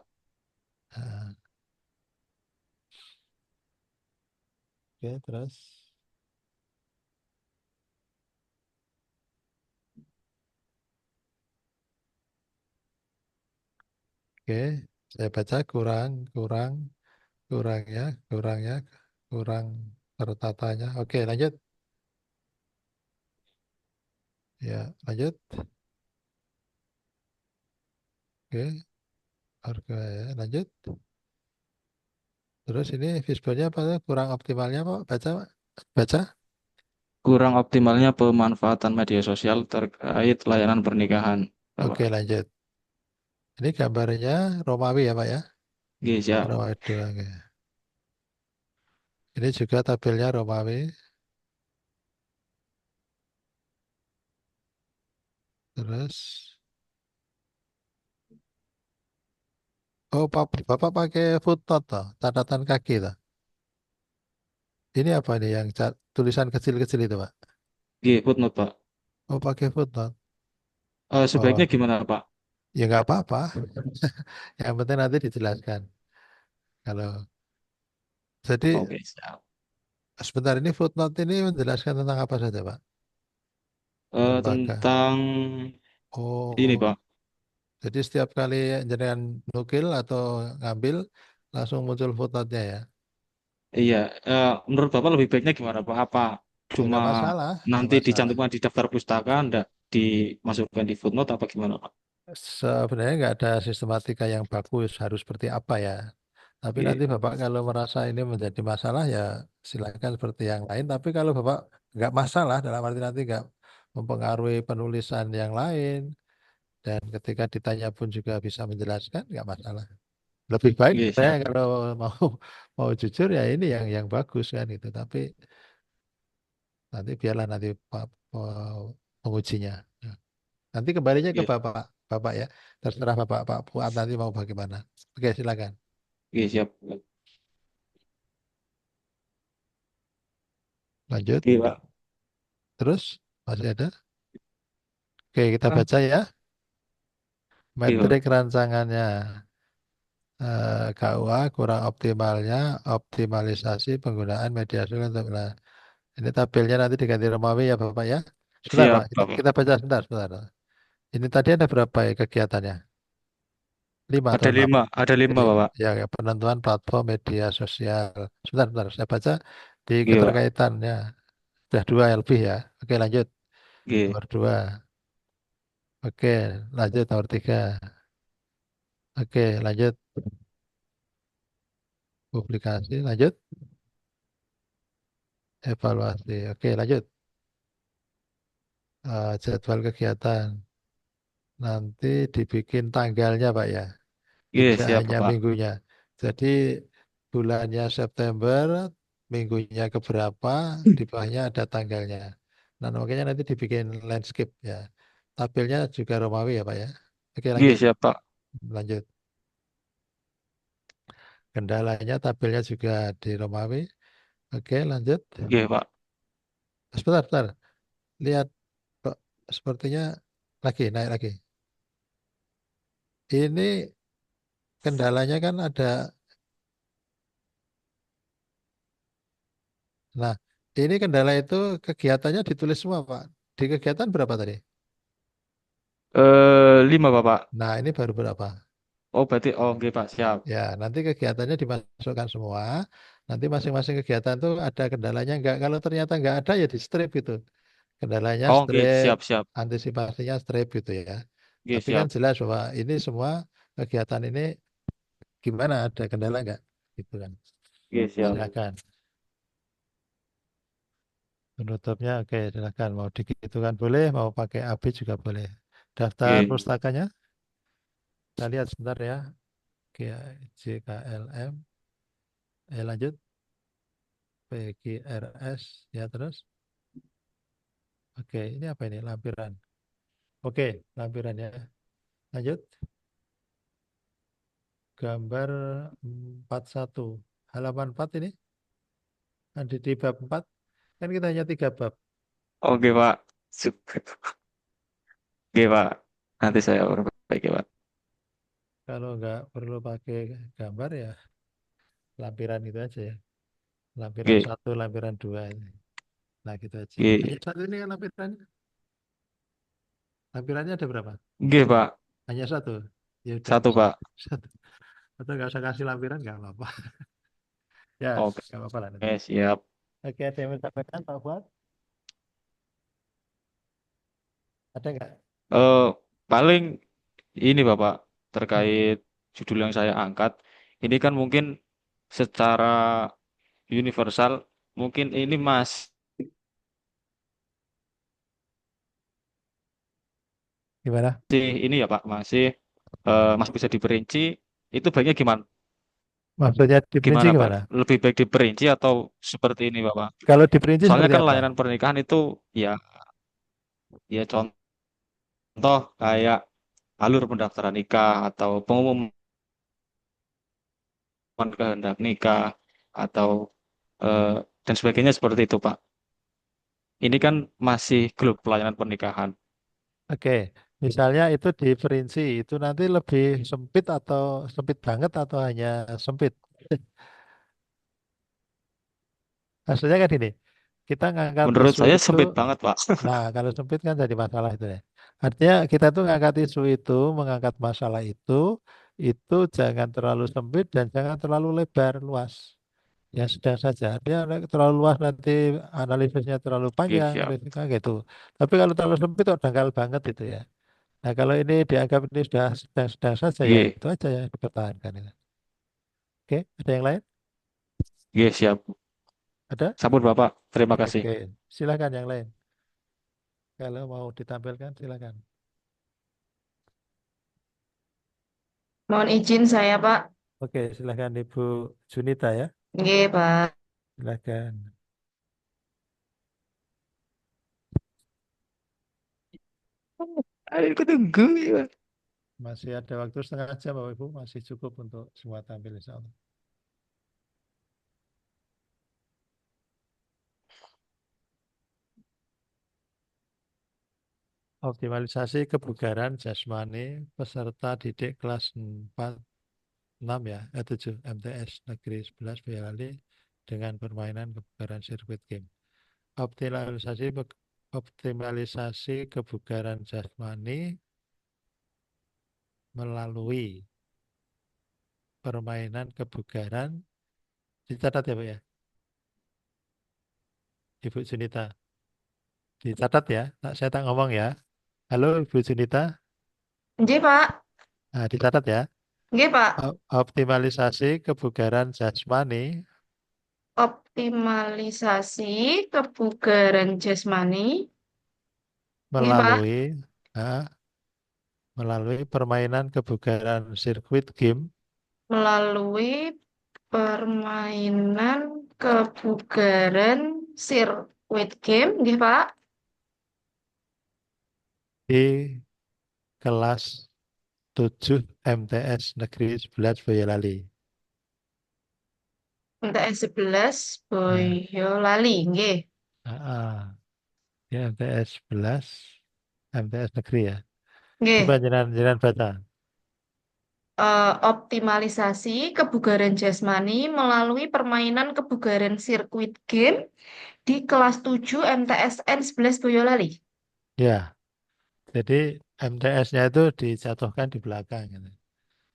Nah, oke, terus. Oke, saya baca kurang, kurang, kurangnya, kurang tertatanya. Oke, lanjut. Ya, lanjut. Oke, harga ya, lanjut. Terus ini fishbone-nya apa? Kurang optimalnya Pak? Baca, Pak. Baca. Kurang optimalnya pemanfaatan media sosial terkait layanan pernikahan, Bapak. Oke, lanjut. Ini gambarnya Romawi ya Pak ya? Oke, siap. Romawi 2. Oke. Ini juga tabelnya Romawi. Terus, oh Bapak pakai footnote toh, catatan kaki toh. Ini apa nih yang tulisan kecil-kecil itu Pak? Oke, footnote Pak. Oh pakai footnote. Sebaiknya Oh gimana Pak? ya nggak apa-apa. Yang penting nanti dijelaskan. Kalau jadi Oke, siap. sebentar ini footnote ini menjelaskan tentang apa saja Pak? lembaga. Tentang ini Oh, Pak. jadi setiap kali jenengan nukil atau ngambil langsung muncul footnote-nya ya. Iya, menurut Bapak lebih baiknya gimana Pak? Apa Ya cuma nggak masalah, nggak nanti masalah. dicantumkan di daftar pustaka, ndak dimasukkan di footnote apa gimana Pak? Sebenarnya nggak ada sistematika yang bagus harus seperti apa ya. Tapi nanti Oke, Bapak kalau merasa ini menjadi masalah ya silakan seperti yang lain. Tapi kalau Bapak nggak masalah dalam arti nanti nggak mempengaruhi penulisan yang lain dan ketika ditanya pun juga bisa menjelaskan nggak masalah. Lebih baik iya saya siap. kalau mau mau jujur ya ini yang bagus kan itu. Tapi nanti biarlah nanti pengujinya. Ya. Nanti kembalinya ke Iya, Bapak, Bapak ya. Terserah Bapak Pak Fuad nanti mau bagaimana. Oke, silakan. iya siap. Lanjut. Oke Pak. Terus masih ada? Oke, kita Ah, baca ya. iya Pak. Metrik rancangannya KUA kurang optimalnya optimalisasi penggunaan media sosial untuk nah, ini tabelnya nanti diganti Romawi ya Bapak ya. Sebentar Pak, Siap kita, Bapak. kita baca sebentar, sebentar. Ini tadi ada berapa ya kegiatannya? 5 atau Ada 6? 5, ada 5 Bapak. Ya, ya, penentuan platform media sosial. Sebentar, sebentar. Saya baca di Iya Pak. keterkaitannya. Sudah 2 lebih ya. Oke, lanjut. Iya, Nomor 2. Oke, lanjut nomor 3. Oke, lanjut. Publikasi, lanjut. Evaluasi. Oke, lanjut. Jadwal kegiatan. Nanti dibikin tanggalnya, Pak ya. iya Tidak siap hanya Bapak. minggunya. Jadi bulannya September, minggunya keberapa, di bawahnya ada tanggalnya. Nah, makanya nanti dibikin landscape ya. Tabelnya juga Romawi ya, Pak ya. Oke, Iya lanjut. siap Pak. Lanjut. Kendalanya tabelnya juga di Romawi. Oke, lanjut. Iya Pak. Sebentar, sebentar. Lihat kok sepertinya lagi naik lagi. Ini kendalanya kan ada. Nah, ini kendala itu kegiatannya ditulis semua, Pak. Di kegiatan berapa tadi? 5 Bapak. Nah, ini baru berapa? Oh berarti, oh oke Pak, siap. Ya, nanti kegiatannya dimasukkan semua. Nanti masing-masing kegiatan tuh ada kendalanya enggak. Kalau ternyata enggak ada ya di strip itu. Kendalanya Oh oke, strip, siap siap. antisipasinya strip gitu ya. Oke Tapi kan siap. jelas bahwa ini semua kegiatan ini gimana ada kendala enggak? Gitu kan. Oke siap. Silakan. Penutupnya oke, silakan. Mau digitukan boleh, mau pakai AB juga boleh. Daftar Oke. pustakanya, kita lihat sebentar ya. Oke, JKLM, lanjut. PGRS, ya terus. Oke, ini apa ini? Lampiran. Oke, lampiran ya. Lanjut. Gambar 41. Halaman 4 ini. Di bab 4. Kan kita hanya 3 bab. Oke Pak. Oke Pak. Nanti saya perbaiki Pak. Kalau nggak perlu pakai gambar ya lampiran itu aja ya. Lampiran Oke. 1, lampiran 2. Nah gitu aja. Hanya Oke. satu ini kan lampirannya. Lampirannya ada berapa? Oke Pak. Hanya satu. Ya udah Satu Pak. satu. Atau nggak usah kasih lampiran nggak apa-apa. Ya, Oke. nggak apa-apa lah nanti. Oke siap. Oke, ada yang mau disampaikan Pak Fuad? Ada nggak? Eh paling ini Bapak terkait judul yang saya angkat. Ini kan mungkin secara universal mungkin ini masih Gimana? ini ya Pak, masih bisa diperinci. Itu baiknya gimana? Maksudnya diperinci Gimana Pak? gimana? Lebih baik diperinci atau seperti ini Bapak? Kalau diperinci Soalnya seperti kan apa? layanan pernikahan itu ya ya contoh kayak alur pendaftaran nikah atau pengumuman kehendak nikah atau eh, dan sebagainya seperti itu Pak. Ini kan masih grup pelayanan pernikahan. Oke, misalnya itu diperinci, itu nanti lebih sempit atau sempit banget atau hanya sempit? Maksudnya kan ini, kita ngangkat Menurut isu saya itu. sempit banget, Pak. Nah, kalau sempit kan jadi masalah itu ya. Artinya kita tuh ngangkat isu itu, mengangkat masalah itu jangan terlalu sempit dan jangan terlalu lebar, luas. Ya sedang saja. Dia terlalu luas nanti analisisnya terlalu Oke, panjang, siap. risiko gitu. Tapi kalau terlalu sempit kok dangkal banget itu ya. Nah, kalau ini dianggap ini sudah sedang-sedang saja ya Oke, itu aja yang dipertahankan itu. Oke, ada yang lain? oke, siap. Ada? Sabun Bapak, terima kasih. Oke, silakan yang lain. Kalau mau ditampilkan silakan. Mohon izin saya, Pak. Oke, silakan Ibu Junita ya. Nggih, Pak. Silakan. Ayo tunggu ya. Masih ada waktu setengah jam Bapak Ibu, masih cukup untuk semua tampil insya Allah. Optimalisasi kebugaran jasmani peserta didik kelas 4, 6 ya, 7 MTS Negeri 11 Boyolali dengan permainan kebugaran sirkuit game. Optimalisasi optimalisasi kebugaran jasmani melalui permainan kebugaran, dicatat ya Pak ya, Ibu Junita, dicatat ya, saya tak ngomong ya. Halo Ibu Junita, Nggih, Pak. nah, dicatat ya. Nggih, Pak. Optimalisasi kebugaran jasmani Optimalisasi kebugaran jasmani. Nggih, Pak. melalui ah, melalui permainan kebugaran sirkuit game Melalui permainan kebugaran sirkuit game, nggih, Pak. di kelas 7 MTS Negeri 11 Boyolali. MTS 11 Ya, Boyolali, nggih. ya MTS 11 MTS Negeri ya. Coba Nggih. jenengan baca. Optimalisasi kebugaran jasmani melalui permainan kebugaran sirkuit game di kelas 7 MTSN 11 Boyolali. Ya, jadi MTS-nya itu dijatuhkan di belakang gitu.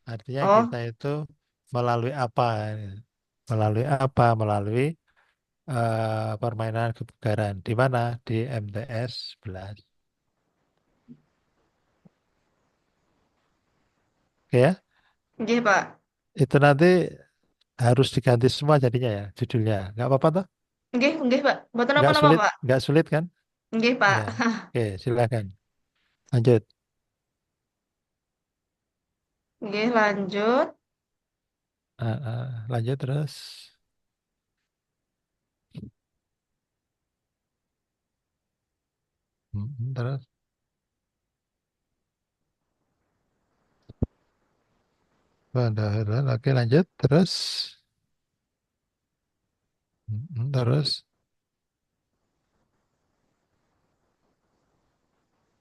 Artinya kita Oh, itu melalui apa? Gitu. Melalui apa? Melalui permainan kebugaran. Di mana? Di MTS 11. Oke ya, nggih, Pak. itu nanti harus diganti semua jadinya ya judulnya. Nggak apa-apa toh? Nggih, Pak. Mboten napa-napa, Pak. Nggak sulit kan? Nggih, Pak. Ya. Oke, silakan. Lanjut. Nggih, lanjut. Lanjut terus. Terus. Oke, lanjut terus. Terus.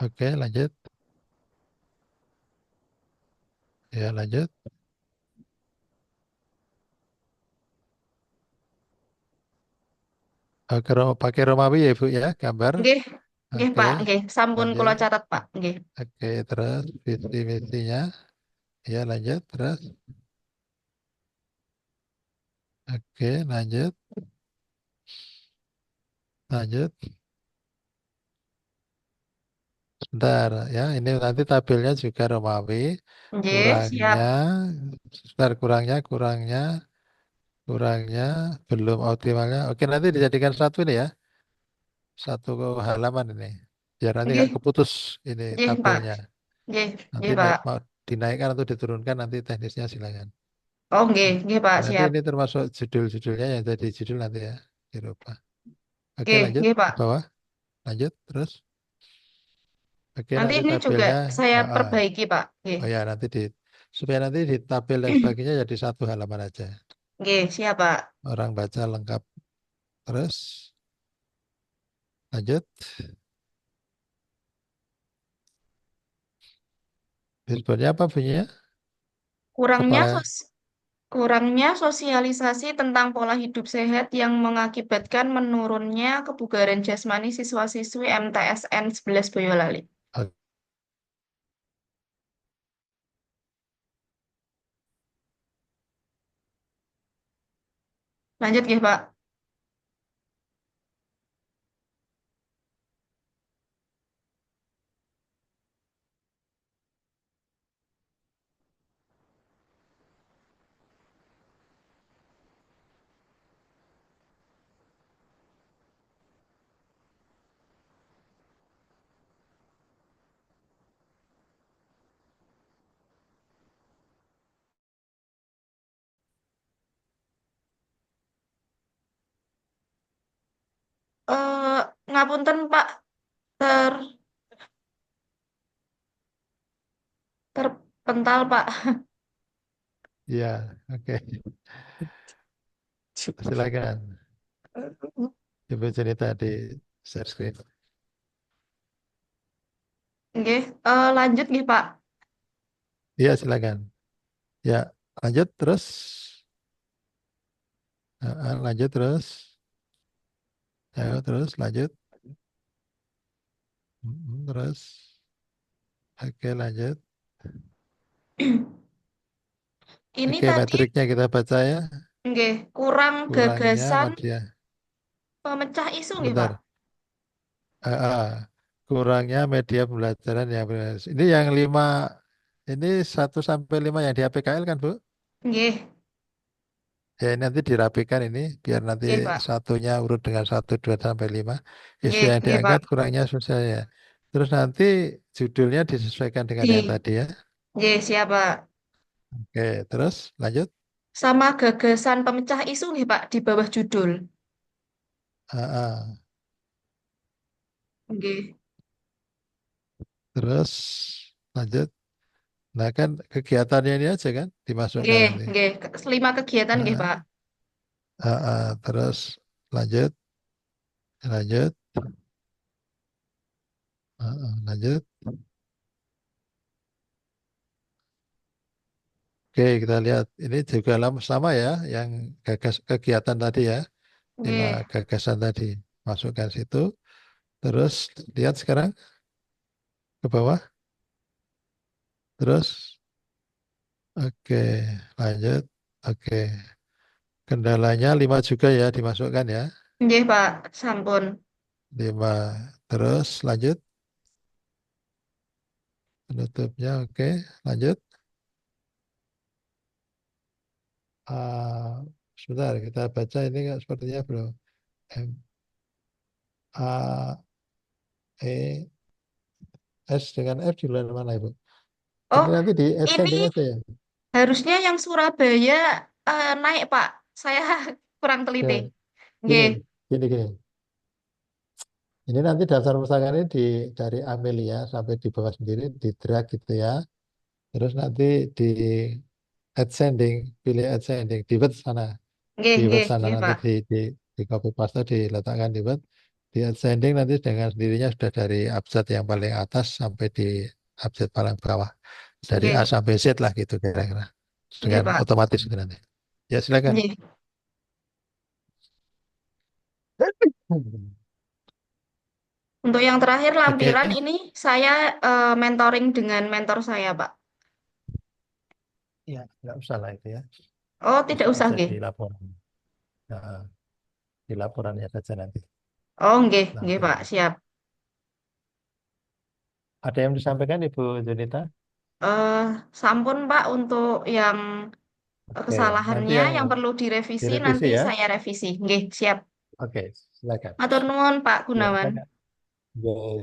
Oke, lanjut. Ya, lanjut. Oke, pakai Romawi ya, Ibu ya, gambar. Nggih, nggih, Oke, Pak. Nggih, sampun kula lanjut. catat, Pak. Nggih. Oke, terus visi-misinya. Ya, lanjut terus. Oke, lanjut. Lanjut. Sebentar ya, ini nanti tabelnya juga Romawi. Nggih, siap. Kurangnya, sebentar kurangnya belum optimalnya. Oke, nanti dijadikan satu ini ya, satu halaman ini. Biar nanti nggak Nggih, keputus ini nggih, Pak. tabelnya. Nggih, Nanti nggih, Pak. mau dinaikkan atau diturunkan nanti teknisnya silakan. Oh, nggih, Nah, nggih, Pak. nanti Siap. ini termasuk judul-judulnya yang jadi judul nanti ya, dirubah. Oke, Nggih, lanjut nggih, Pak. ke bawah. Lanjut terus. Oke, Nanti nanti ini juga tabelnya. saya ah, ah. perbaiki, Pak. Nggih. Oh ya, nanti supaya nanti di tabel dan sebagainya jadi satu halaman aja. Nggih, siap, Pak. Orang baca lengkap. Terus lanjut. Dashboardnya apa bunyinya? Kurangnya Kepala sos Kurangnya sosialisasi tentang pola hidup sehat yang mengakibatkan menurunnya kebugaran jasmani siswa-siswi MTSN 11 Boyolali. Oke. Lanjut ya, Pak. Eh, ngapunten, Pak. Ter terpental, Pak. Ya, oke. Silakan. Ibu cerita di share screen. Oke, lanjut nih, Pak. Iya, silakan. Ya, lanjut terus. Lanjut terus. Ya, terus lanjut. Terus. Oke, lanjut. Ini Oke, tadi metriknya kita baca ya. nggih, kurang Kurangnya gagasan media. pemecah isu nih, Pak. Sebentar. Ah, ah. Kurangnya media pembelajaran yang benar. Ini yang 5, ini 1 sampai 5 yang di APKL kan, Bu? Nggih, Ya, ini nanti dirapikan ini, biar nanti nggih, Pak. satunya urut dengan 1, 2, sampai 5. Isu Nggih, yang nggih, Pak. diangkat kurangnya susah ya. Terus nanti judulnya disesuaikan dengan yang Di tadi ya. nggih, siap, Pak. Oke, terus lanjut. Sama gagasan pemecah isu nih, Pak, di bawah judul. Ah, ah. Nggih. Terus lanjut. Nah kan kegiatannya ini aja kan dimasukkan Nggih, nanti. nggih. 5 kegiatan nggih, Ah, Pak. terus lanjut, lanjut, lanjut. Oke, kita lihat ini juga sama ya, yang gagas kegiatan tadi ya, 5 Nggih. gagasan tadi masukkan situ. Terus lihat sekarang ke bawah. Terus, oke, lanjut. Oke, kendalanya 5 juga ya dimasukkan ya, Nggih, Pak. Sampun. 5. Terus lanjut, penutupnya oke, lanjut. Ah, sebentar kita baca ini nggak sepertinya belum. M A E S dengan F di luar mana Ibu? Ini Oh, nanti di ini ascending aja ya. harusnya yang Surabaya naik, Pak. Saya kurang teliti. Ya, Nggih. gini, gini. Ini nanti daftar pustaka ini dari Amelia sampai di bawah sendiri di drag gitu ya. Terus nanti di ascending, pilih ascending di Word sana, Nggih, di Word nggih, sana nggih, nanti Pak. di copy paste diletakkan di Word. Di ascending nanti dengan sendirinya sudah dari abjad yang paling atas sampai di abjad paling bawah. Dari A Nggih. sampai Z lah gitu kira-kira. Nggih, Dengan Pak. otomatis itu nanti. Ya silakan. Nggih. Untuk yang terakhir Oke, lampiran ini saya mentoring dengan mentor saya, Pak. ya nggak usah lah itu ya. Oh, tidak Bisa usah, aja nggih. di laporan. Nah, di laporannya saja nanti. Oh, nggih, nggih, Pak. Lampiran. Siap. Ada yang disampaikan Ibu Junita? eh Sampun, Pak, untuk yang Oke, nanti kesalahannya yang yang perlu direvisi direvisi nanti ya. saya revisi. Nggih, siap. Oke, silakan. Matur nuwun, Pak Ya, Gunawan. silakan.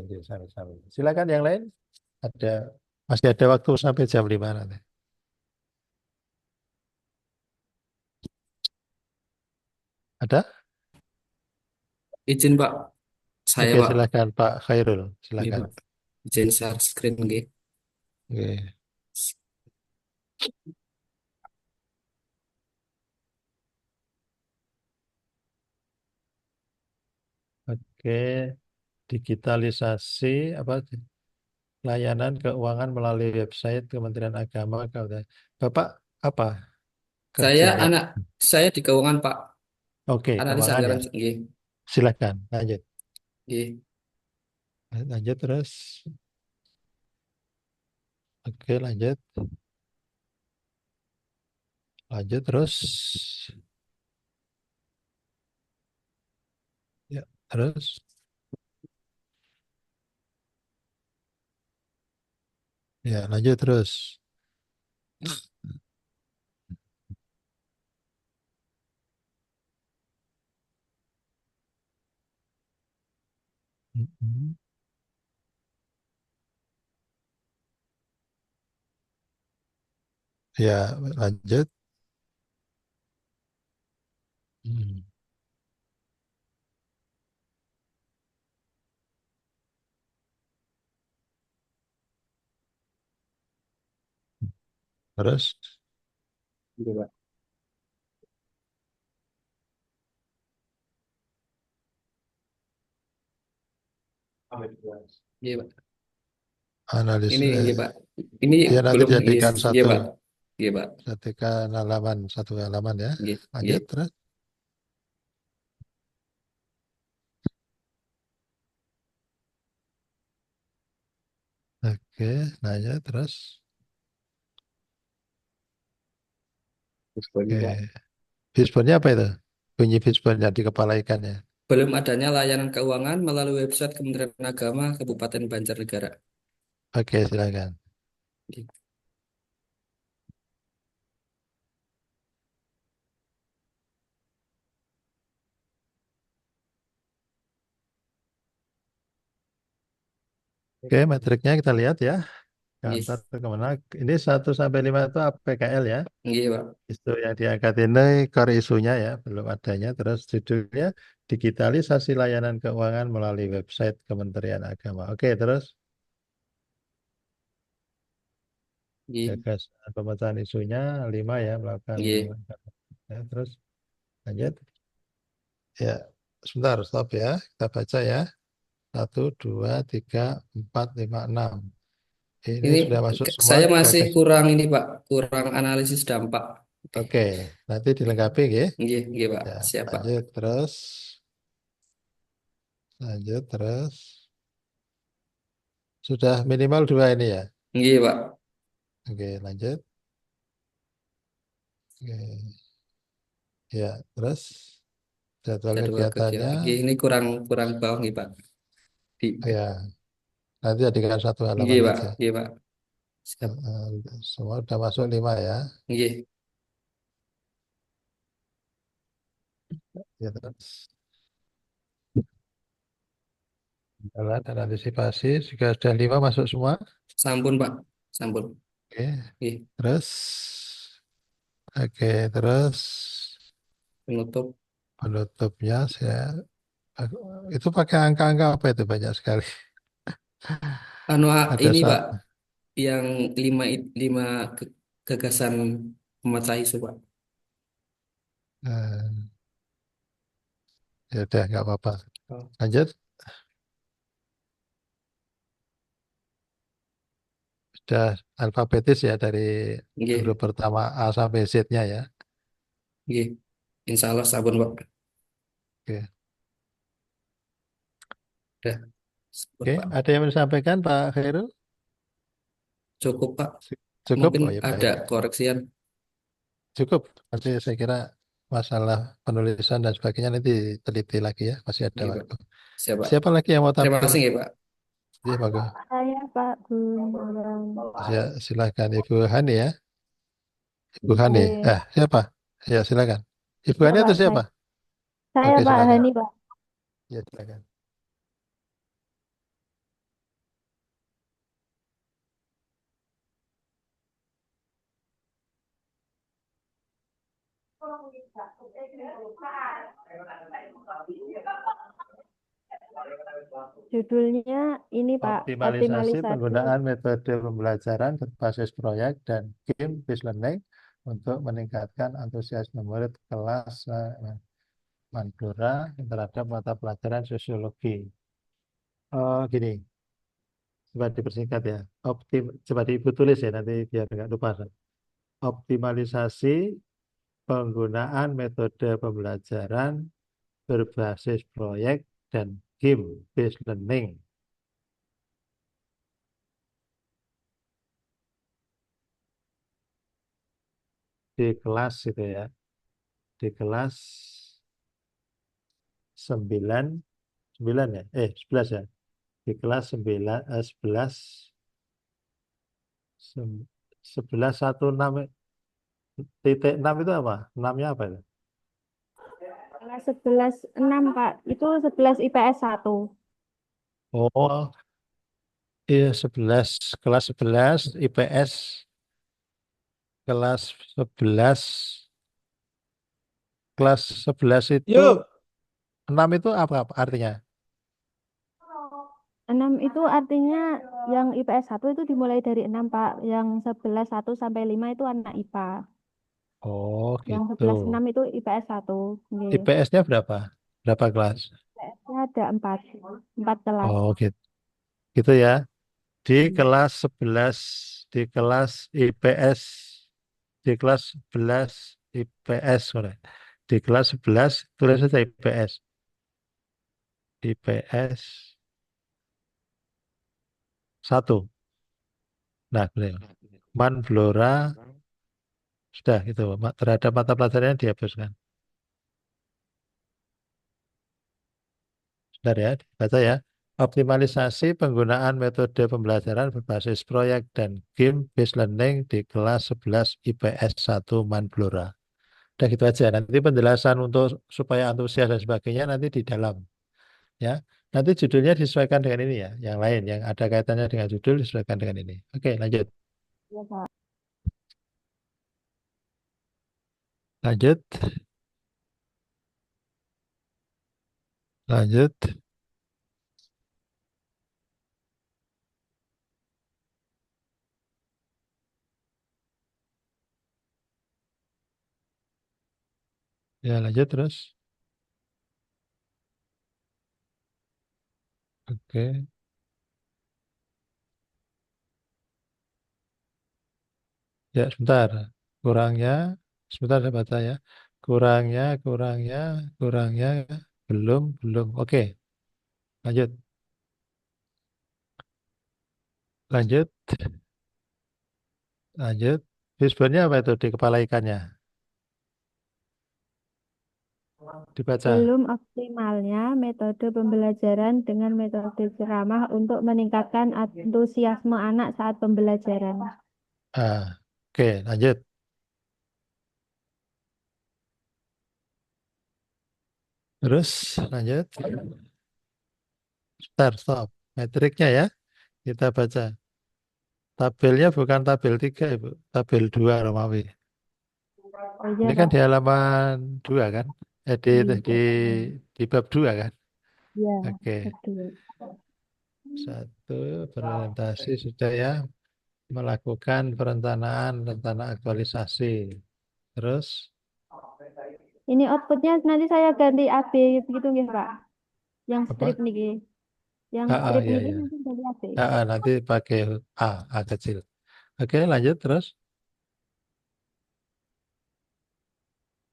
Ya, sama-sama. Silakan yang lain. Ada masih ada waktu sampai jam 5 nanti. Ada? Izin Pak, saya Oke, Pak. silakan Pak Khairul. Iya Silakan. Pak, izin share screen nggih. Oke. Oke, digitalisasi apa layanan keuangan melalui website Kementerian Agama. Bapak apa Saya kerja ya. anak saya di keuangan Pak, Oke, analis keuangan anggaran ya. nggih. Silakan lanjut. Nggih. Lanjut terus. Oke, lanjut. Lanjut terus. Ya, terus. Ya, lanjut terus. Mm-mm. Ya, lanjut. Hmm. Terus. Nggih, Pak. Nggih, Pak. Analis. Ini nggih, Pak. Ini Ya, nanti belum nggih, jadikan nggih, satu. Pak. Nggih, Pak. Jadikan halaman, satu halaman ya. Nggih, Lanjut nggih. terus. Oke, lanjut terus. Oke. Fishbone-nya apa itu? Bunyi fishbone di kepala ikannya. Belum adanya layanan keuangan melalui website Kementerian Agama Kabupaten Banjarnegara. Oke, silakan. Nggih. Oke, metriknya kita lihat ya. Nggih. Kantor kemana? Ini 1 sampai 5 itu PKL ya. Nggih, Pak. Isu yang diangkat ini core isunya ya, belum adanya. Terus judulnya digitalisasi layanan keuangan melalui website Kementerian Agama. Oke, terus Nggih. gagasan pemecahan isunya 5 ya, melakukan. Nggih. Ya, terus lanjut. Ya, sebentar, stop ya. Kita baca ya. 1, 2, 3, 4, 5, 6. Ini Ini sudah masuk semua saya masih gagas. kurang ini, Pak. Kurang analisis dampak. Oke, nanti dilengkapi ya. Nggih, nggih, Pak. Ya, Siap, Pak. lanjut terus. Lanjut terus. Sudah minimal 2 ini ya. Nggih, Pak. Oke, lanjut. Oke. Ya, terus jadwal Jadwal kegiatannya. kegiatan. Nggih, ini kurang kurang bawah nih, Pak. Di, Ya, nanti jadikan 1 halaman nggih, Pak. aja. Nggih, Pak. Siap. Semua udah masuk 5 ya. Nggih. Ya, terus. Jalan dan antisipasi. Jika sudah 5 masuk semua. Sampun, Pak. Sampun. Oke. Nggih. Terus. Oke, terus. Penutup. Penutupnya itu pakai angka-angka apa itu banyak sekali. Anu Ada ini, Pak, satu. yang lima gagasan pemecah isu, Pak. Ya udah nggak apa-apa. Oh. Lanjut. Sudah alfabetis ya dari Nggih. huruf pertama A sampai Z-nya ya. Nggih. Insya Allah sampun, Pak. Oke. Udah. Sampun, Oke, Pak. ada yang mau disampaikan Pak Khairul? Cukup, Pak. Cukup? Mungkin Oh ya ada baik. koreksian. Cukup. Nanti saya kira masalah penulisan dan sebagainya nanti teliti lagi ya. Masih ada Nggih, Pak. waktu. Siap, Pak. Siapa lagi yang mau Terima tampil? kasih, ya, Pak. Iya, bagus. Saya Pak Gunawan. Ya, silakan Ibu Hani ya. Ibu Hani. Nggih. Siapa? Ya, silakan. Ibu Ya Hani Pak, atau siapa? saya Oke, Pak silakan. Hani Pak. Ya, silakan. Judulnya ini Pak, Optimalisasi optimalisasi. penggunaan metode pembelajaran berbasis proyek dan game based learning untuk meningkatkan antusiasme murid kelas Madura terhadap mata pelajaran sosiologi. Gini, coba dipersingkat ya. Coba Ibu tulis ya nanti biar nggak lupa. Optimalisasi penggunaan metode pembelajaran berbasis proyek dan game based learning. Di kelas itu ya. Di kelas 9, 9 ya? 11 ya. Di kelas 11, 11.16 itu apa? 6-nya apa itu? Kelas 11/6 Pak. Itu 11 IPS 1. Oh, iya 11. Kelas 11 IPS. Kelas 11. Kelas 11 itu Yuk. 6 itu apa artinya? 6 itu artinya yang IPS 1 itu dimulai dari 6 Pak. Yang 11 1 sampai 5 itu anak IPA. Oh, Yang gitu. 11 6 itu IPS 1. Nggih. IPS-nya berapa? Berapa kelas? IPS-nya ada 4. 4 kelas. Oh, gitu. Gitu ya. Di kelas 11, di kelas IPS, di kelas 11 IPS, sorry. Di kelas 11 tulis saja IPS. IPS 1. Nah, beliau. Manflora sudah gitu. Terhadap mata pelajarannya dihapuskan. Bentar ya, baca ya. Optimalisasi penggunaan metode pembelajaran berbasis proyek dan game based learning di kelas 11 IPS 1 Manflora. Udah gitu aja. Nanti penjelasan untuk supaya antusias dan sebagainya nanti di dalam ya. Nanti judulnya disesuaikan dengan ini ya. Yang lain yang ada kaitannya dengan judul disesuaikan dengan ini. Oke, lanjut. Ya, Pak. Lanjut. Lanjut. Ya, lanjut terus. Oke. Ya, sebentar. Kurangnya, sebentar saya baca ya. Kurangnya, kurangnya, kurangnya, belum, belum. Oke, lanjut. Lanjut, lanjut. Fishbone-nya apa itu di kepala ikannya? Dibaca. Belum optimalnya metode pembelajaran dengan metode ceramah untuk meningkatkan antusiasme anak saat pembelajaran. Oke, lanjut. Terus, lanjut. Start, stop. Metriknya ya, kita baca. Tabelnya bukan tabel 3, Ibu. Tabel 2, Romawi. Oh iya, Ini kan Pak. di halaman 2 kan? Di, Iya, di, di bab 2 kan? iya, Oke. betul. 1, presentasi sudah ya. Melakukan perencanaan, rencana aktualisasi. Terus, Ini outputnya nanti saya ganti AB gitu nggih, Pak. Yang apa? strip niki. Yang strip Ya, niki ya. nanti ganti AB. Nanti pakai A kecil. Oke, lanjut terus.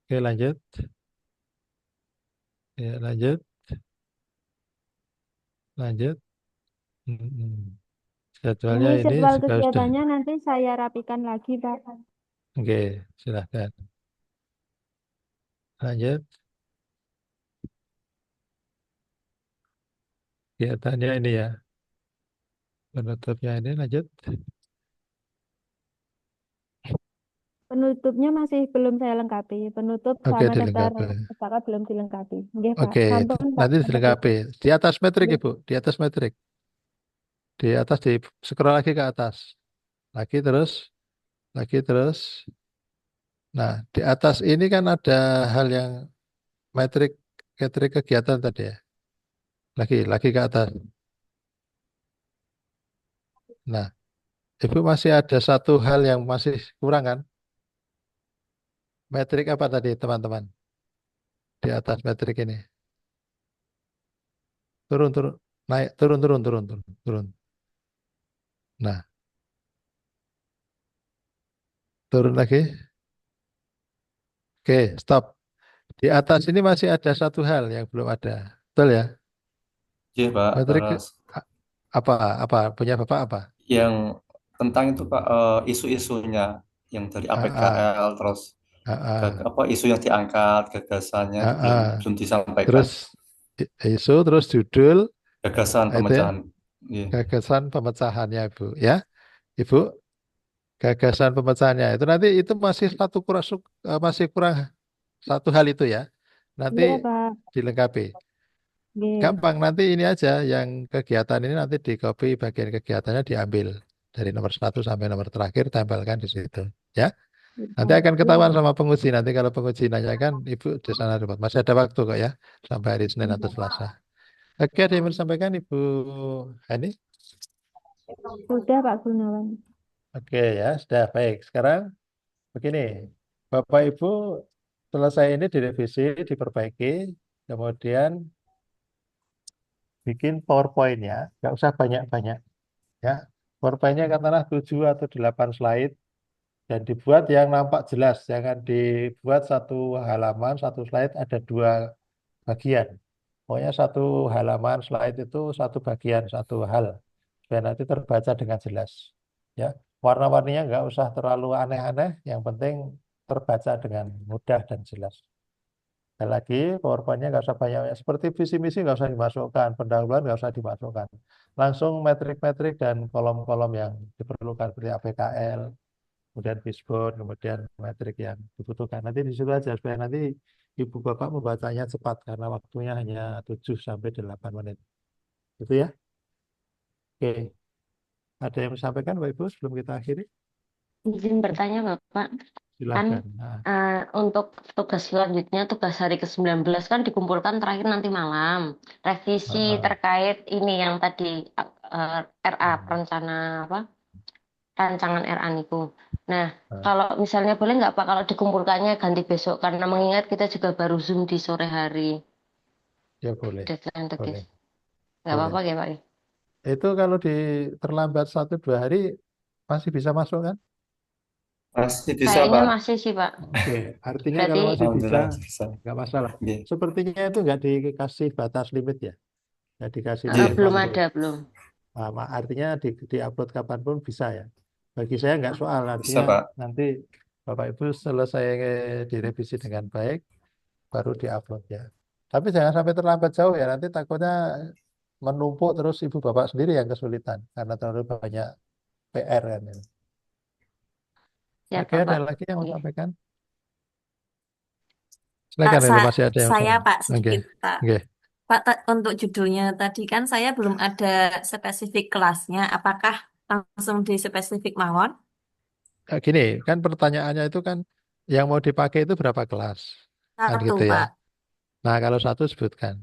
Oke, lanjut. Ya, lanjut. Lanjut. Hmm. Jadwalnya Ini ini jadwal juga sudah. kegiatannya nanti saya rapikan lagi, Pak. Oke, silahkan. Lanjut. Kegiatannya ini ya. Penutupnya ini lanjut. Penutupnya masih belum saya lengkapi. Penutup Oke, sama daftar dilengkapi. pustaka belum dilengkapi. Nggih, Pak. Oke, Sampun, Pak. nanti Sampai dilengkapi. tutup. Di atas metrik, Nggih. Ibu. Di atas metrik. Di atas, di scroll lagi ke atas. Lagi terus. Lagi terus. Nah, di atas ini kan ada hal yang metrik, metrik kegiatan tadi ya. Lagi ke atas. Nah, Ibu masih ada satu hal yang masih kurang kan? Metrik apa tadi teman-teman? Di atas metrik ini. Turun, turun. Naik, turun, turun, turun, turun, turun. Nah, turun lagi. Oke, stop. Di atas ini masih ada satu hal yang belum ada. Betul ya? Iya Pak, Metrik a- apa punya Bapak apa? yang tentang itu Pak, isu-isunya yang dari Ah, ah, APKL, terus ah, ah, apa isu yang diangkat, gagasannya ah, itu belum ah. belum disampaikan. Terus isu, terus judul, Gagasan itu ya, pemecahan. Iya. gagasan pemecahannya Ibu. Ya, Ibu, gagasan pemecahannya itu nanti itu masih masih kurang satu hal itu ya. Nanti Iya, Pak. dilengkapi. Nggih. Gampang, nanti ini aja yang kegiatan ini nanti di copy bagian kegiatannya diambil dari nomor 1 sampai nomor terakhir tempelkan di situ. Ya, nanti akan Iya, ketahuan Pak. sama penguji. Nanti kalau penguji nanyakan, Ibu di sana repot. Masih ada waktu kok ya, sampai hari Senin atau Iya. Selasa. Oke, ada yang mau disampaikan Ibu Hani? Sudah, Pak Gunawan. Oke ya, sudah baik. Sekarang begini, Bapak Ibu selesai ini direvisi, diperbaiki, kemudian bikin PowerPoint-nya, nggak usah banyak-banyak ya. PowerPoint-nya katakanlah 7 atau 8 slide dan dibuat yang nampak jelas, jangan dibuat satu halaman, satu slide ada dua bagian. Pokoknya satu halaman slide itu satu bagian, satu hal, supaya nanti terbaca dengan jelas. Ya, warna-warninya nggak usah terlalu aneh-aneh, yang penting terbaca dengan mudah dan jelas. Dan lagi, PowerPoint-nya nggak usah banyak, seperti visi misi nggak usah dimasukkan, pendahuluan nggak usah dimasukkan. Langsung metrik-metrik dan kolom-kolom yang diperlukan seperti APKL, kemudian fishbone, kemudian metrik yang dibutuhkan. Nanti di situ aja supaya nanti Ibu Bapak membacanya cepat karena waktunya hanya 7 sampai 8 menit. Gitu ya. Oke. Ada yang disampaikan Bapak Ibu sebelum kita akhiri? Izin bertanya Bapak, kan Silahkan. Nah, untuk tugas selanjutnya, tugas hari ke-19 kan dikumpulkan terakhir nanti malam. Revisi terkait ini yang tadi RA, rencana apa? Rancangan RA niku. Nah, kalau misalnya boleh nggak Pak kalau dikumpulkannya ganti besok karena mengingat kita juga baru Zoom di sore hari. ya boleh. Deadline tugas. Boleh. Nggak Boleh. apa-apa ya Pak? Itu kalau terlambat 1-2 hari masih bisa masuk kan? Masih bisa Kayaknya Pak. masih sih Pak. Oke, artinya Berarti kalau masih bisa, Alhamdulillah masih bisa. nggak masalah. Iya. Sepertinya itu nggak dikasih batas limit ya, nggak dikasih Iya. belum waktu. ada, belum. Artinya di-upload kapanpun bisa ya. Bagi saya nggak soal, Bisa artinya Pak. nanti Bapak Ibu selesai direvisi dengan baik, baru di-upload ya. Tapi jangan sampai terlambat jauh ya, nanti takutnya menumpuk terus Ibu Bapak sendiri yang kesulitan karena terlalu banyak PR kan. Ya. Ya Oke, ada Bapak. lagi yang mau Iya. sampaikan? Pak, Silakan Ibu, masih ada yang mau saya sampaikan. Pak Oke, sedikit Pak. oke. Pak, untuk judulnya tadi kan saya belum ada spesifik kelasnya. Apakah langsung di spesifik mawon? Gini, kan pertanyaannya itu kan yang mau dipakai itu berapa kelas? Kan Satu, gitu ya. Pak. Nah, kalau satu sebutkan.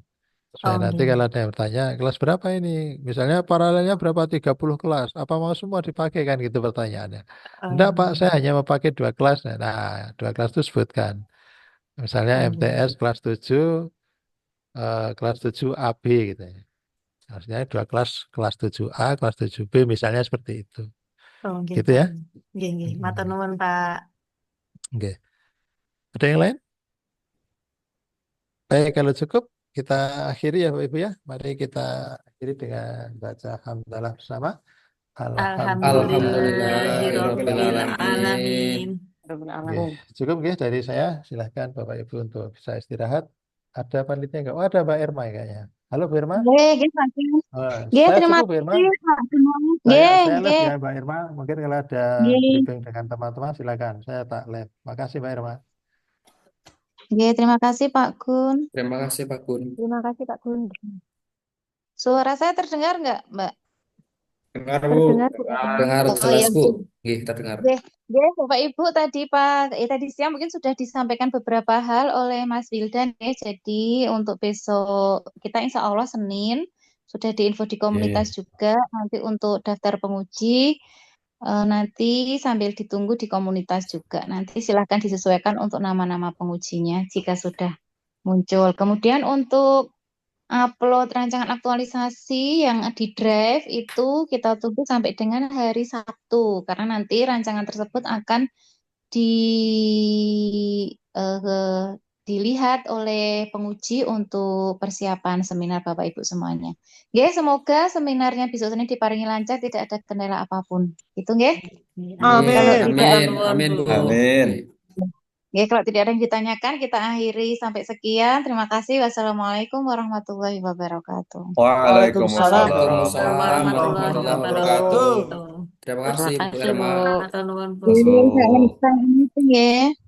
Supaya Oh, nanti nggih. kalau ada yang bertanya, kelas berapa ini? Misalnya paralelnya berapa? 30 kelas. Apa mau semua dipakai kan gitu pertanyaannya. Enggak Pak, saya hanya mau pakai 2 kelas. Nah, 2 kelas itu sebutkan. Misalnya nggih. MTS kelas 7, kelas 7 AB gitu ya. Artinya 2 kelas, kelas 7A, kelas 7B misalnya seperti itu. Oh, nggih, Gitu Pak. ya. Nggih, nggih. Matur nuwun, Pak. Oke. Ada yang lain? Baik, kalau cukup kita akhiri ya Bapak Ibu ya. Mari kita akhiri dengan baca hamdalah bersama. Alhamdulillahirabbil Alhamdulillahirobbilalamin. alamin. Oke, cukup ya dari saya. Silahkan Bapak Ibu untuk bisa istirahat. Ada panitia nggak? Oh, ada Mbak Irma kayaknya. Halo Bu Irma. Nggih, Pak Gun. Nggih, Saya terima cukup Bu Irma. kasih Pak Gunawan. Saya Nggih, live nggih. ya Mbak Irma. Mungkin kalau ada Nggih. briefing dengan teman-teman silakan. Saya tak live. Makasih Mbak Irma. Nggih, terima kasih Pak Gun. Terima kasih Pak Gun. Terima kasih Pak Gun. Suara saya terdengar nggak, Mbak? Dengar Bu. Terdengar Bu. Dengar Oh jelas iya, Bu. Bu. Nggih, kita dengar. Nggih, nggih, Bapak Ibu tadi siang mungkin sudah disampaikan beberapa hal oleh Mas Wildan ya. Jadi untuk besok kita insya Allah Senin sudah diinfo di komunitas juga. Nanti untuk daftar penguji nanti sambil ditunggu di komunitas juga. Nanti silahkan disesuaikan untuk nama-nama pengujinya jika sudah muncul. Kemudian untuk upload rancangan aktualisasi yang di Drive itu kita tunggu sampai dengan hari Sabtu karena nanti rancangan tersebut akan dilihat oleh penguji untuk persiapan seminar Bapak Ibu semuanya. Nggih, semoga seminarnya besok Senin diparingi lancar, tidak ada kendala apapun. Gitu nggih. Amin. Kalau Amin, tidak amin Bu. Amin. nggih, kalau tidak ada yang ditanyakan, kita akhiri sampai sekian. Terima kasih. Wassalamualaikum warahmatullahi wabarakatuh. Waalaikumsalam Waalaikumsalam warahmatullahi warahmatullahi wabarakatuh. wabarakatuh. Terima Terima kasih Bu kasih Bu. Herma. Matur nuwun Bu. Nggih, Bu. saya nggih.